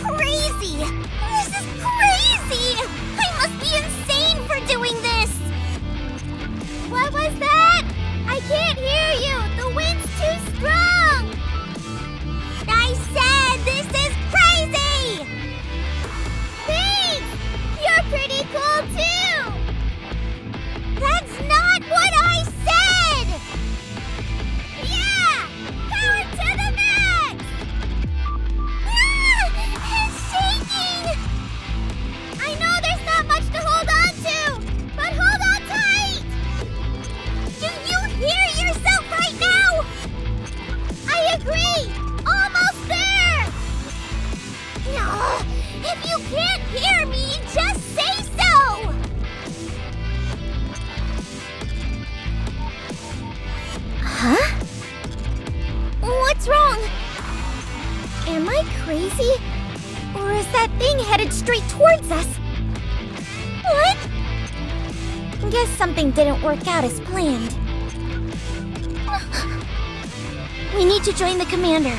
S1: Crazy! This is crazy! I must be insane for doing this!
S2: What was that? I can't hear you. The wind's too strong.
S1: I said this is crazy!
S2: Thanks. You're pretty cool too.
S1: That's not what I said!
S2: Yeah. Power to the max.
S1: Ah! It's shaking!
S2: I know there's not much to hold on to, but hold on tight.
S1: Do you hear yourself right now?
S2: I agree. Almost there.
S1: No, if you can't hear me, just say so!
S2: Huh? What's wrong? Am I crazy? Or is that thing headed straight towards us? What? Guess something didn't work out as planned. We need to join the commander.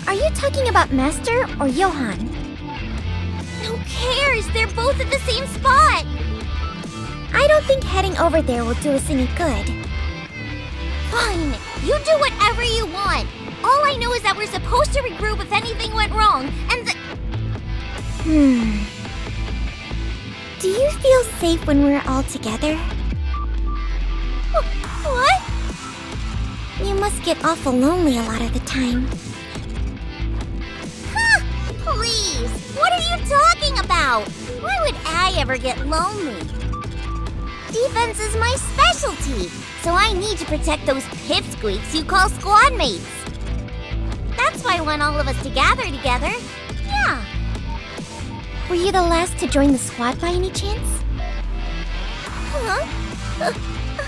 S2: Are you talking about Master or Johann?
S1: Who cares? They're both at the same spot!
S2: I don't think heading over there will do us any good.
S1: Fine, you do whatever you want. All I know is that we're supposed to regroup if anything went wrong, and
S2: Do you feel safe when we're all together?
S1: What?
S2: You must get awful lonely a lot of the time.
S1: Please, what are you talking about? Why would I ever get lonely? Defense is my specialty, so I need to protect those pipsqueaks you call squad mates. That's why I want all of us to gather together. Yeah.
S2: Were you the last to join the squad by any chance?
S1: Huh?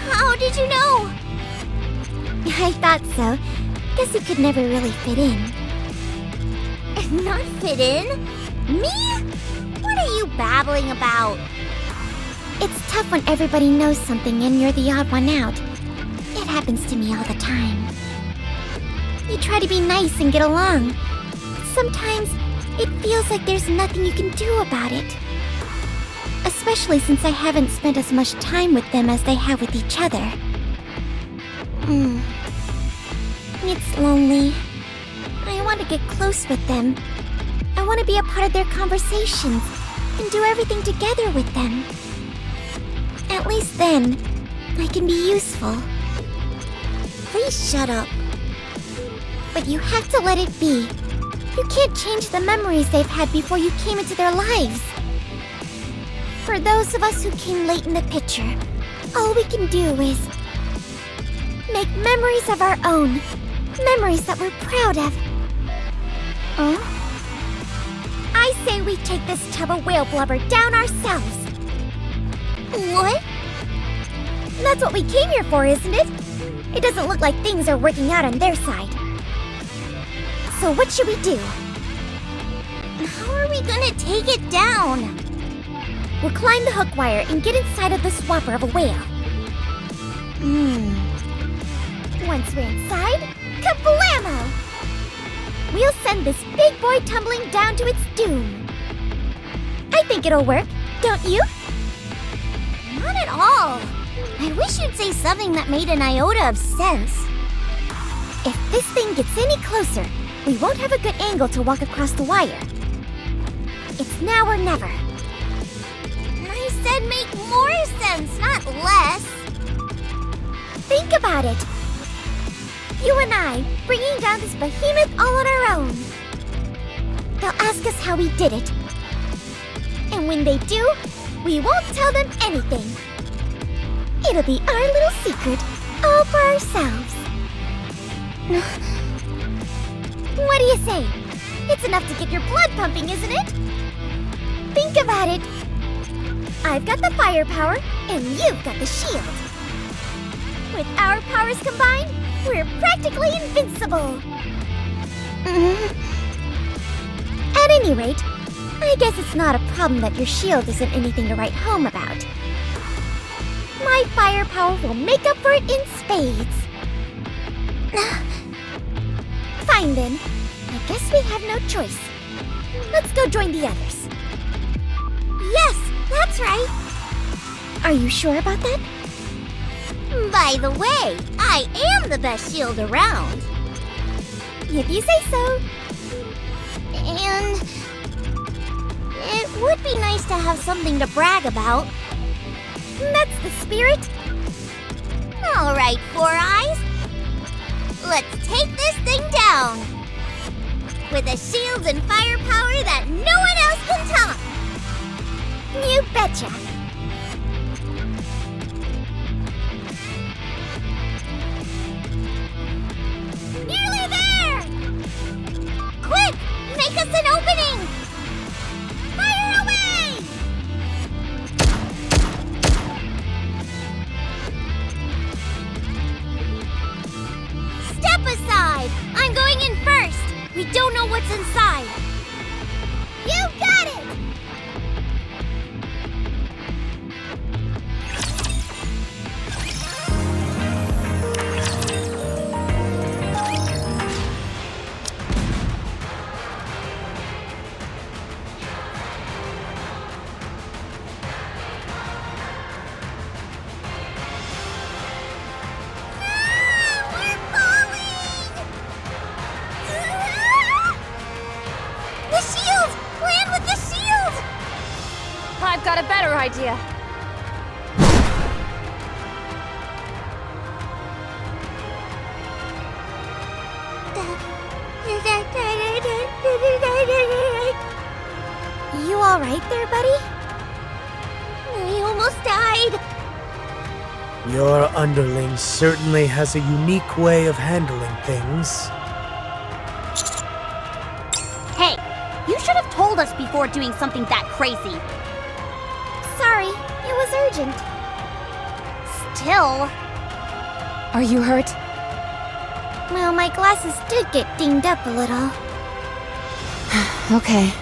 S1: How did you know?
S2: I thought so. Guess you could never really fit in.
S1: Not fit in? Me? What are you babbling about?
S2: It's tough when everybody knows something and you're the odd one out. It happens to me all the time. You try to be nice and get along, but sometimes it feels like there's nothing you can do about it. Especially since I haven't spent as much time with them as they have with each other. It's lonely. I want to get close with them. I want to be a part of their conversations and do everything together with them. At least then, I can be useful.
S1: Please shut up.
S2: But you have to let it be. You can't change the memories they've had before you came into their lives. For those of us who came late in the picture, all we can do is make memories of our own. Memories that we're proud of. I say we take this tub of whale blubber down ourselves.
S1: What?
S2: That's what we came here for, isn't it? It doesn't look like things are working out on their side. So what should we do?
S1: How are we gonna take it down?
S2: We'll climb the hook wire and get inside of the swapper of a whale. Once we're inside, kablamo! We'll send this big boy tumbling down to its doom. I think it'll work, don't you?
S1: Not at all. I wish you'd say something that made an iota of sense.
S2: If this thing gets any closer, we won't have a good angle to walk across the wire. It's now or never.
S1: I said make more sense, not less.
S2: Think about it. You and I, bringing down this behemoth all on our own. They'll ask us how we did it. And when they do, we won't tell them anything. It'll be our little secret, all for ourselves. What do you say? It's enough to get your blood pumping, isn't it? Think about it. I've got the firepower, and you've got the shield. With our powers combined, we're practically invincible. At any rate, I guess it's not a problem that your shield isn't anything to write home about. My firepower will make up for it in spades. Fine then. I guess we have no choice. Let's go join the others. Yes, that's right. Are you sure about that? By the way, I am the best shield around. If you say so. And it would be nice to have something to brag about. That's the spirit. All right, Four Eyes. Let's take this thing down. With a shield and firepower that no one else can top. You betcha. Nearly there! Quick! Make us an opening! Fire away! Step aside! I'm going in first! We don't know what's inside! You got it! The shield! Land with the shield!
S7: I've got a better idea.
S2: You all right there, buddy? I almost died.
S6: Your underling certainly has a unique way of handling things.
S1: Hey, you should have told us before doing something that crazy.
S2: Sorry, it was urgent.
S1: Still,
S7: Are you hurt?
S2: Well, my glasses did get dinged up a little.
S3: Okay.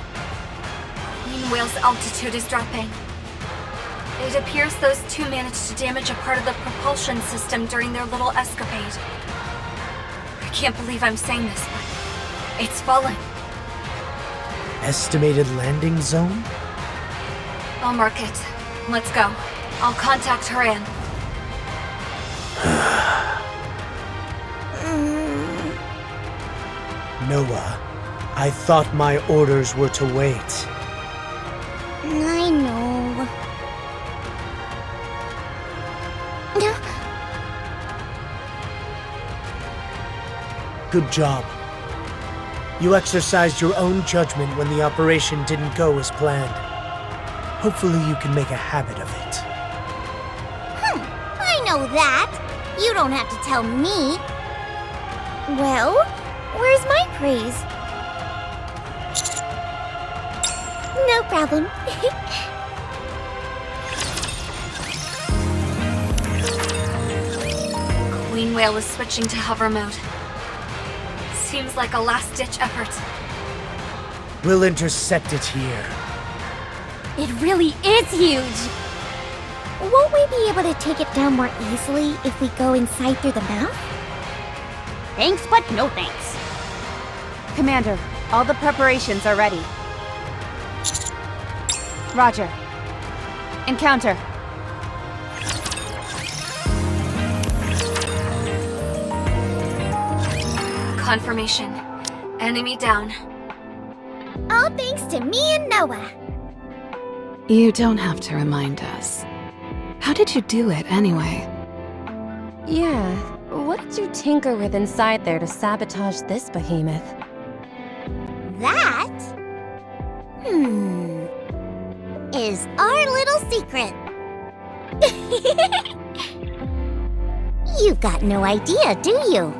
S4: Queen Whale's altitude is dropping. It appears those two managed to damage a part of the propulsion system during their little escapade. I can't believe I'm saying this, but it's falling.
S6: Estimated landing zone?
S4: I'll mark it. Let's go. I'll contact Haran.
S6: Noah, I thought my orders were to wait.
S2: I know.
S6: Good job. You exercised your own judgment when the operation didn't go as planned. Hopefully you can make a habit of it.
S2: I know that. You don't have to tell me. Well, where's my praise? No problem.
S4: Queen Whale is switching to hover mode. Seems like a last-ditch effort.
S6: We'll intercept it here.
S1: it really is huge.
S2: Won't we be able to take it down more easily if we go inside through the mouth?
S1: Thanks, but no thanks.
S3: Commander, all the preparations are ready. Roger. Encounter.
S4: Confirmation. Enemy down.
S2: All thanks to me and Noah.
S5: You don't have to remind us. How did you do it, anyway?
S7: Yeah, what did you tinker with inside there to sabotage this behemoth?
S2: That? Is our little secret. You've got no idea, do you?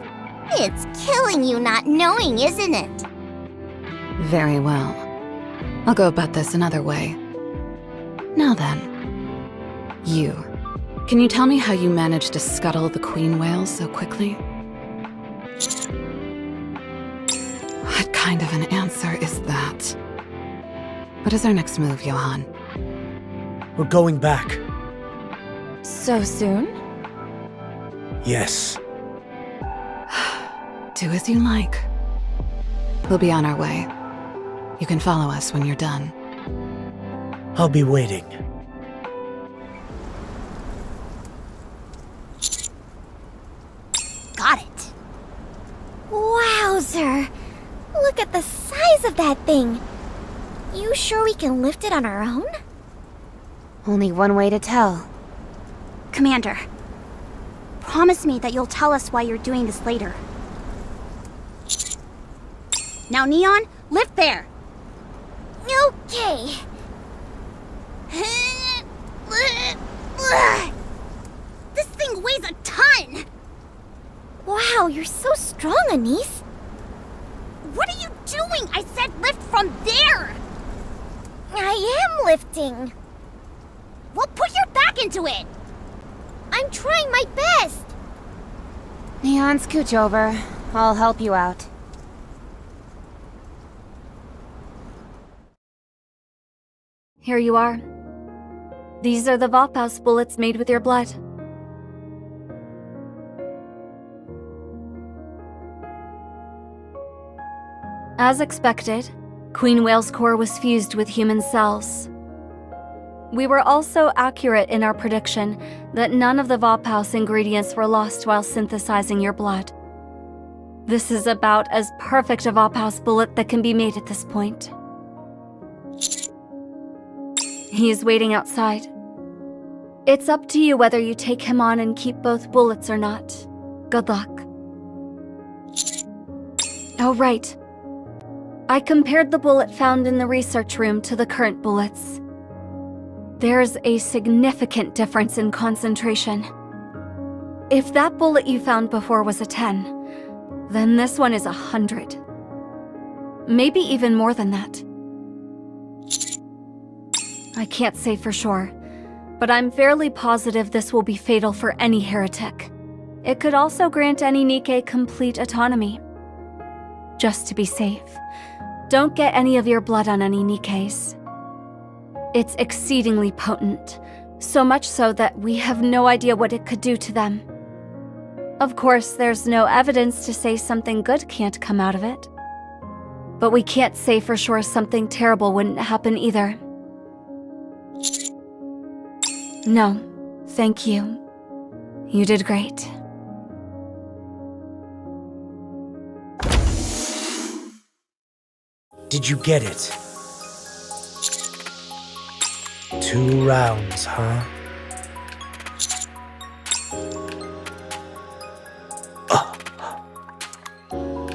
S2: It's killing you not knowing, isn't it?
S5: Very well. I'll go about this another way. Now then, you. Can you tell me how you managed to scuttle the queen whale so quickly? What kind of an answer is that? What is our next move, Johan?
S6: We're going back.
S7: So soon?
S6: Yes.
S5: Do as you like. We'll be on our way. You can follow us when you're done.
S6: I'll be waiting.
S1: Got it.
S2: Wowzer! Look at the size of that thing! You sure we can lift it on our own?
S3: Only one way to tell.
S1: Commander, promise me that you'll tell us why you're doing this later. Now, Neon, lift there.
S2: Okay.
S1: This thing weighs a ton!
S2: Wow, you're so strong, Anise.
S1: What are you doing? I said lift from there!
S2: I am lifting.
S1: Well, put your back into it!
S2: I'm trying my best.
S3: Neon, scooch over. I'll help you out.
S4: Here you are. These are the Vophouse bullets made with your blood. As expected, Queen Whale's core was fused with human cells. We were also accurate in our prediction that none of the Vophouse ingredients were lost while synthesizing your blood. This is about as perfect a Vophouse bullet that can be made at this point. He is waiting outside. It's up to you whether you take him on and keep both bullets or not. Good luck. Oh, right. I compared the bullet found in the research room to the current bullets. There's a significant difference in concentration. If that bullet you found before was a 10, then this one is 100. Maybe even more than that. I can't say for sure, but I'm fairly positive this will be fatal for any heretic. It could also grant any nikke complete autonomy. Just to be safe, don't get any of your blood on any nikkes. It's exceedingly potent, so much so that we have no idea what it could do to them. Of course, there's no evidence to say something good can't come out of it. But we can't say for sure something terrible wouldn't happen either. No, thank you. You did great.
S6: Did you get it? 2 rounds, huh?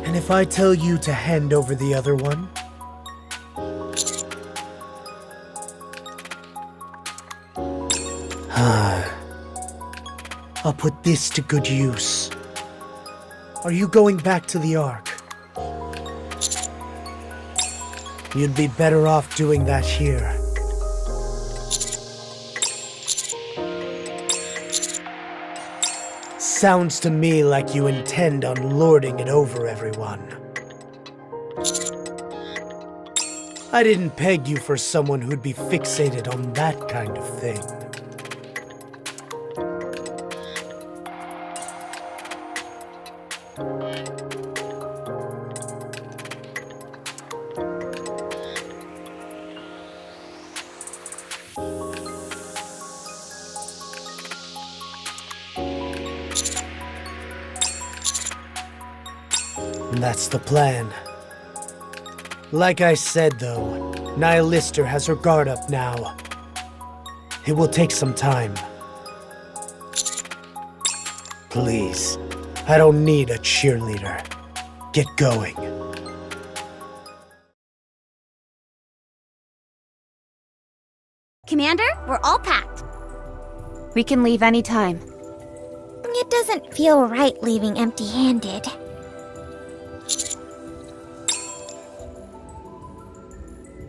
S6: And if I tell you to hand over the other one? I'll put this to good use. Are you going back to the Ark? You'd be better off doing that here. Sounds to me like you intend on lording it over everyone. I didn't peg you for someone who'd be fixated on that kind of thing. That's the plan. Like I said, though, Nihilister has her guard up now. It will take some time. Please, I don't need a cheerleader. Get going.
S1: Commander, we're all packed.
S3: We can leave anytime.
S2: It doesn't feel right leaving empty-handed.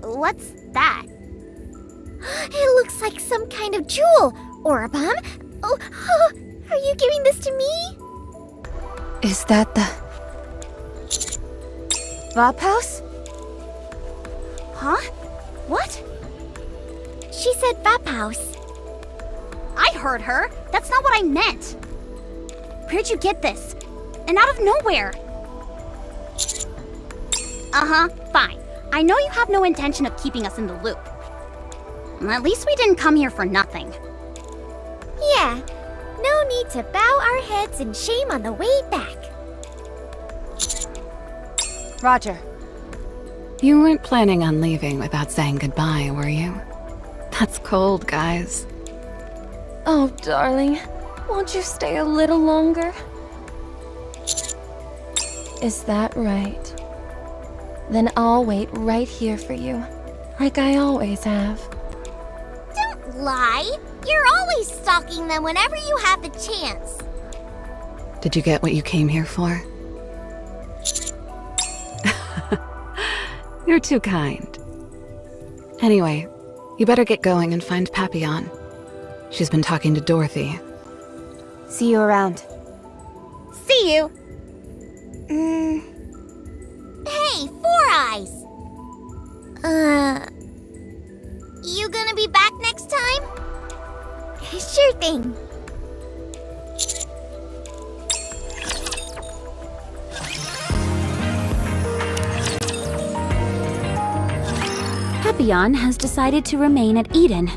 S1: What's that?
S2: It looks like some kind of jewel or a bomb. Oh, are you giving this to me?
S3: Is that the... Vop House?
S1: Huh? What?
S2: She said Vap House.
S1: I heard her. That's not what I meant. Where'd you get this? And out of nowhere. Uh-huh, fine. I know you have no intention of keeping us in the loop. At least we didn't come here for nothing.
S2: Yeah, no need to bow our heads in shame on the way back.
S3: Roger.
S5: You weren't planning on leaving without saying goodbye, were you? That's cold, guys.
S4: Oh, darling, won't you stay a little longer? Is that right? Then I'll wait right here for you, like I always have.
S2: Don't lie. You're always stalking them whenever you have the chance.
S5: Did you get what you came here for? You're too kind. Anyway, you better get going and find Papillon. She's been talking to Dorothy.
S3: See you around.
S1: See you.
S2: Hey, Four Eyes! You gonna be back next time? Sure thing.
S3: Papillon has decided to remain at Eden.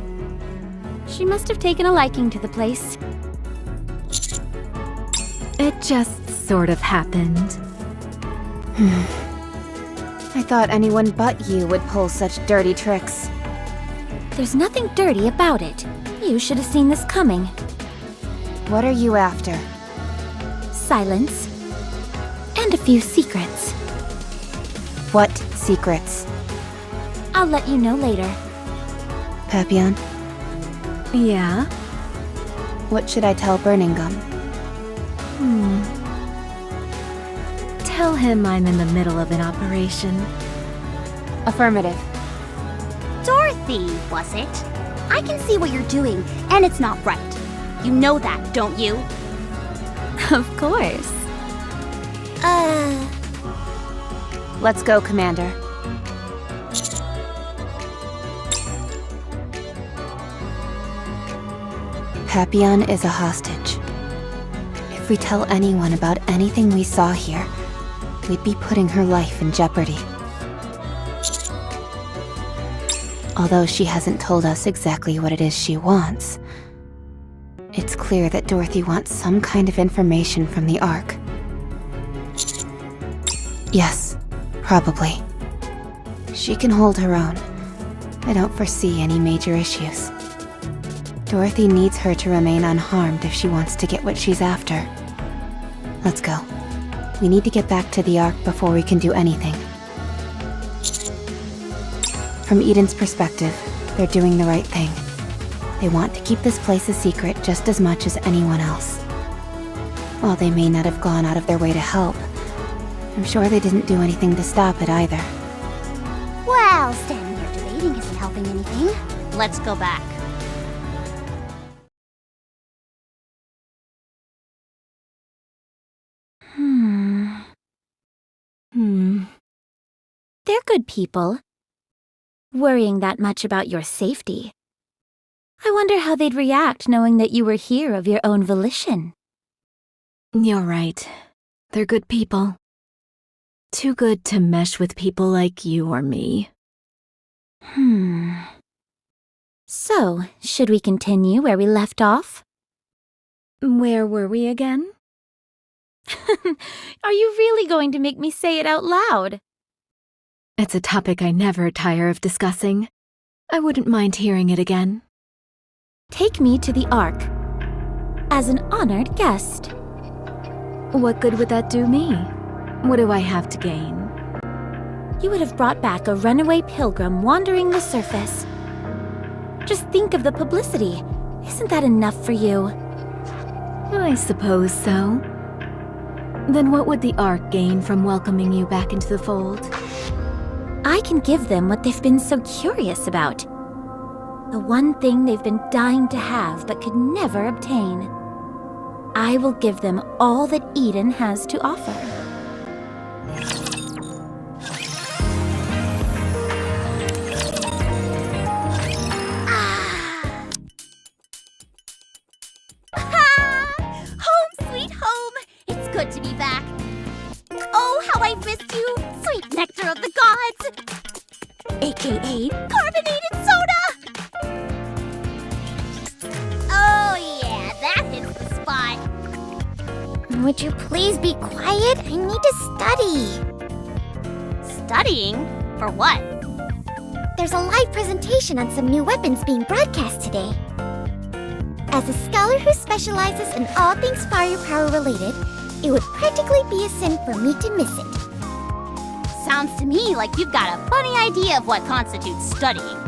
S3: She must have taken a liking to the place.
S8: It just sort of happened.
S3: I thought anyone but you would pull such dirty tricks.
S2: There's nothing dirty about it. You should have seen this coming.
S3: What are you after?
S2: Silence. And a few secrets.
S3: What secrets?
S2: I'll let you know later.
S3: Papillon,
S8: Yeah?
S3: what should I tell Burning Gum?
S8: Tell him I'm in the middle of an operation.
S3: Affirmative.
S1: Dorothy, was it? I can see what you're doing, and it's not right. You know that, don't you?
S8: Of course.
S3: Let's go, Commander. Papillon is a hostage. If we tell anyone about anything we saw here, we'd be putting her life in jeopardy. Although she hasn't told us exactly what it is she wants, it's clear that Dorothy wants some kind of information from the Ark. Yes, probably. She can hold her own. I don't foresee any major issues. Dorothy needs her to remain unharmed if she wants to get what she's after. Let's go. We need to get back to the Ark before we can do anything. From Eden's perspective, they're doing the right thing. They want to keep this place a secret just as much as anyone else. While they may not have gone out of their way to help, I'm sure they didn't do anything to stop it either.
S1: Well, standing here debating isn't helping anything. Let's go back.
S2: They're good people. Worrying that much about your safety. I wonder how they'd react knowing that you were here of your own volition.
S8: You're right. They're good people. Too good to mesh with people like you or me.
S2: So, should we continue where we left off?
S8: Where were we again?
S2: Are you really going to make me say it out loud?
S8: It's a topic I never tire of discussing. I wouldn't mind hearing it again.
S2: Take me to the Ark. As an honored guest.
S8: What good would that do me? What do I have to gain?
S2: You would have brought back a runaway pilgrim wandering the surface. Just think of the publicity. Isn't that enough for you?
S8: I suppose so. Then what would the Ark gain from welcoming you back into the fold?
S2: I can give them what they've been so curious about. The one thing they've been dying to have but could never obtain. I will give them all that Eden has to offer.
S1: Home sweet home! It's good to be back. Oh, how I've missed you, sweet nectar of the gods! AKA carbonated soda! Oh yeah, that hits the spot.
S2: Would you please be quiet? I need to study.
S1: Studying? For what?
S2: There's a live presentation on some new weapons being broadcast today. As a scholar who specializes in all things firepower related, it would practically be a sin for me to miss it.
S1: Sounds to me like you've got a funny idea of what constitutes studying.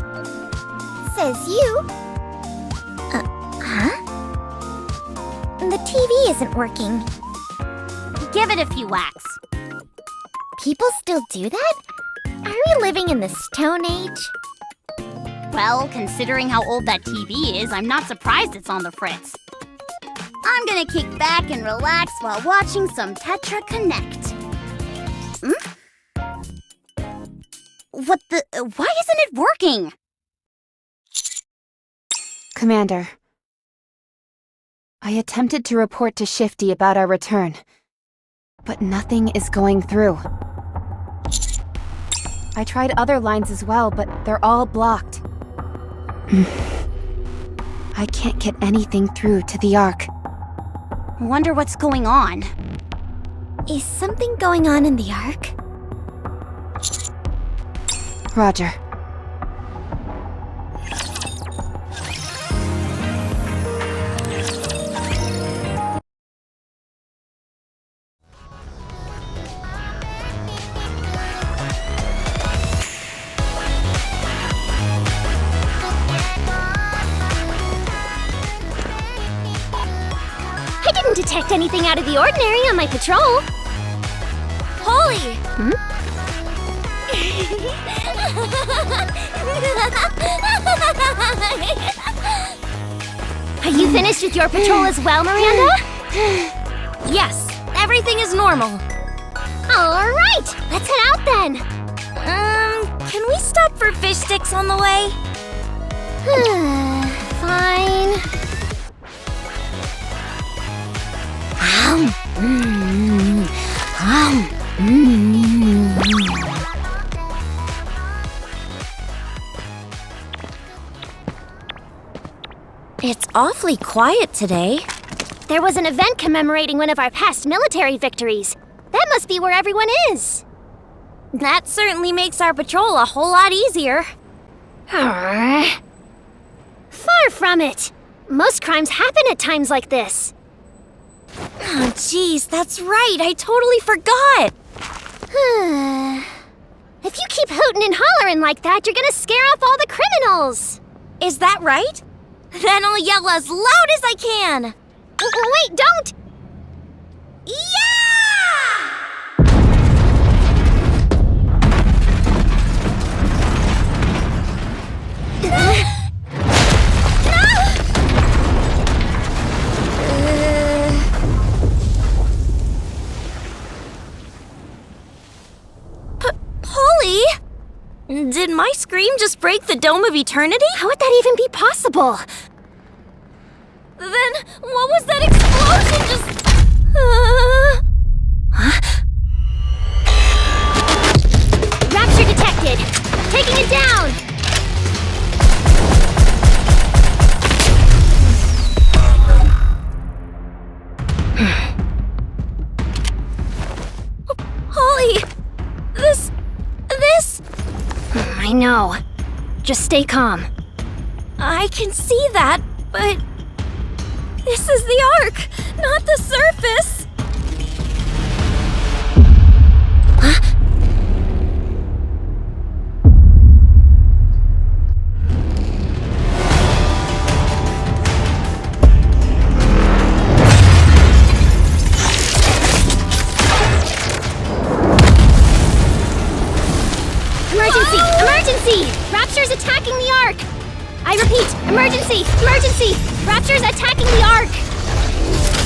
S2: Says you. Huh? The TV isn't working.
S1: Give it a few whacks.
S2: People still do that? Are we living in the Stone Age?
S1: Well, considering how old that TV is, I'm not surprised it's on the fritz. I'm gonna kick back and relax while watching some Tetra Connect. What the? Why isn't it working?
S3: Commander, I attempted to report to Shifty about our return, but nothing is going through. I tried other lines as well, but they're all blocked. I can't get anything through to the Ark.
S1: Wonder what's going on.
S2: Is something going on in the Ark?
S3: Roger.
S2: I didn't detect anything out of the ordinary on my patrol. Holy! Are you finished with your patrol as well, Miranda?
S7: Yes, everything is normal.
S2: All right, let's head out then.
S7: Can we stop for fish sticks on the way?
S2: Fine.
S7: It's awfully quiet today.
S2: There was an event commemorating one of our past military victories. That must be where everyone is.
S7: That certainly makes our patrol a whole lot easier.
S2: Far from it. Most crimes happen at times like this.
S7: Oh, jeez, that's right. I totally forgot.
S2: If you keep hooting and hollering like that, you're gonna scare off all the criminals.
S7: Is that right? Then I'll yell as loud as I can.
S2: Wait, don't!
S7: Yeah! Polly? Did my scream just break the Dome of Eternity?
S2: How would that even be possible?
S7: Then what was that explosion just...
S2: Rapture detected! Taking it down!
S7: Holly! This...
S2: I know. Just stay calm.
S7: I can see that, but... This is the Ark, not the surface!
S1: Emergency! Emergency! Rapture's attacking the Ark!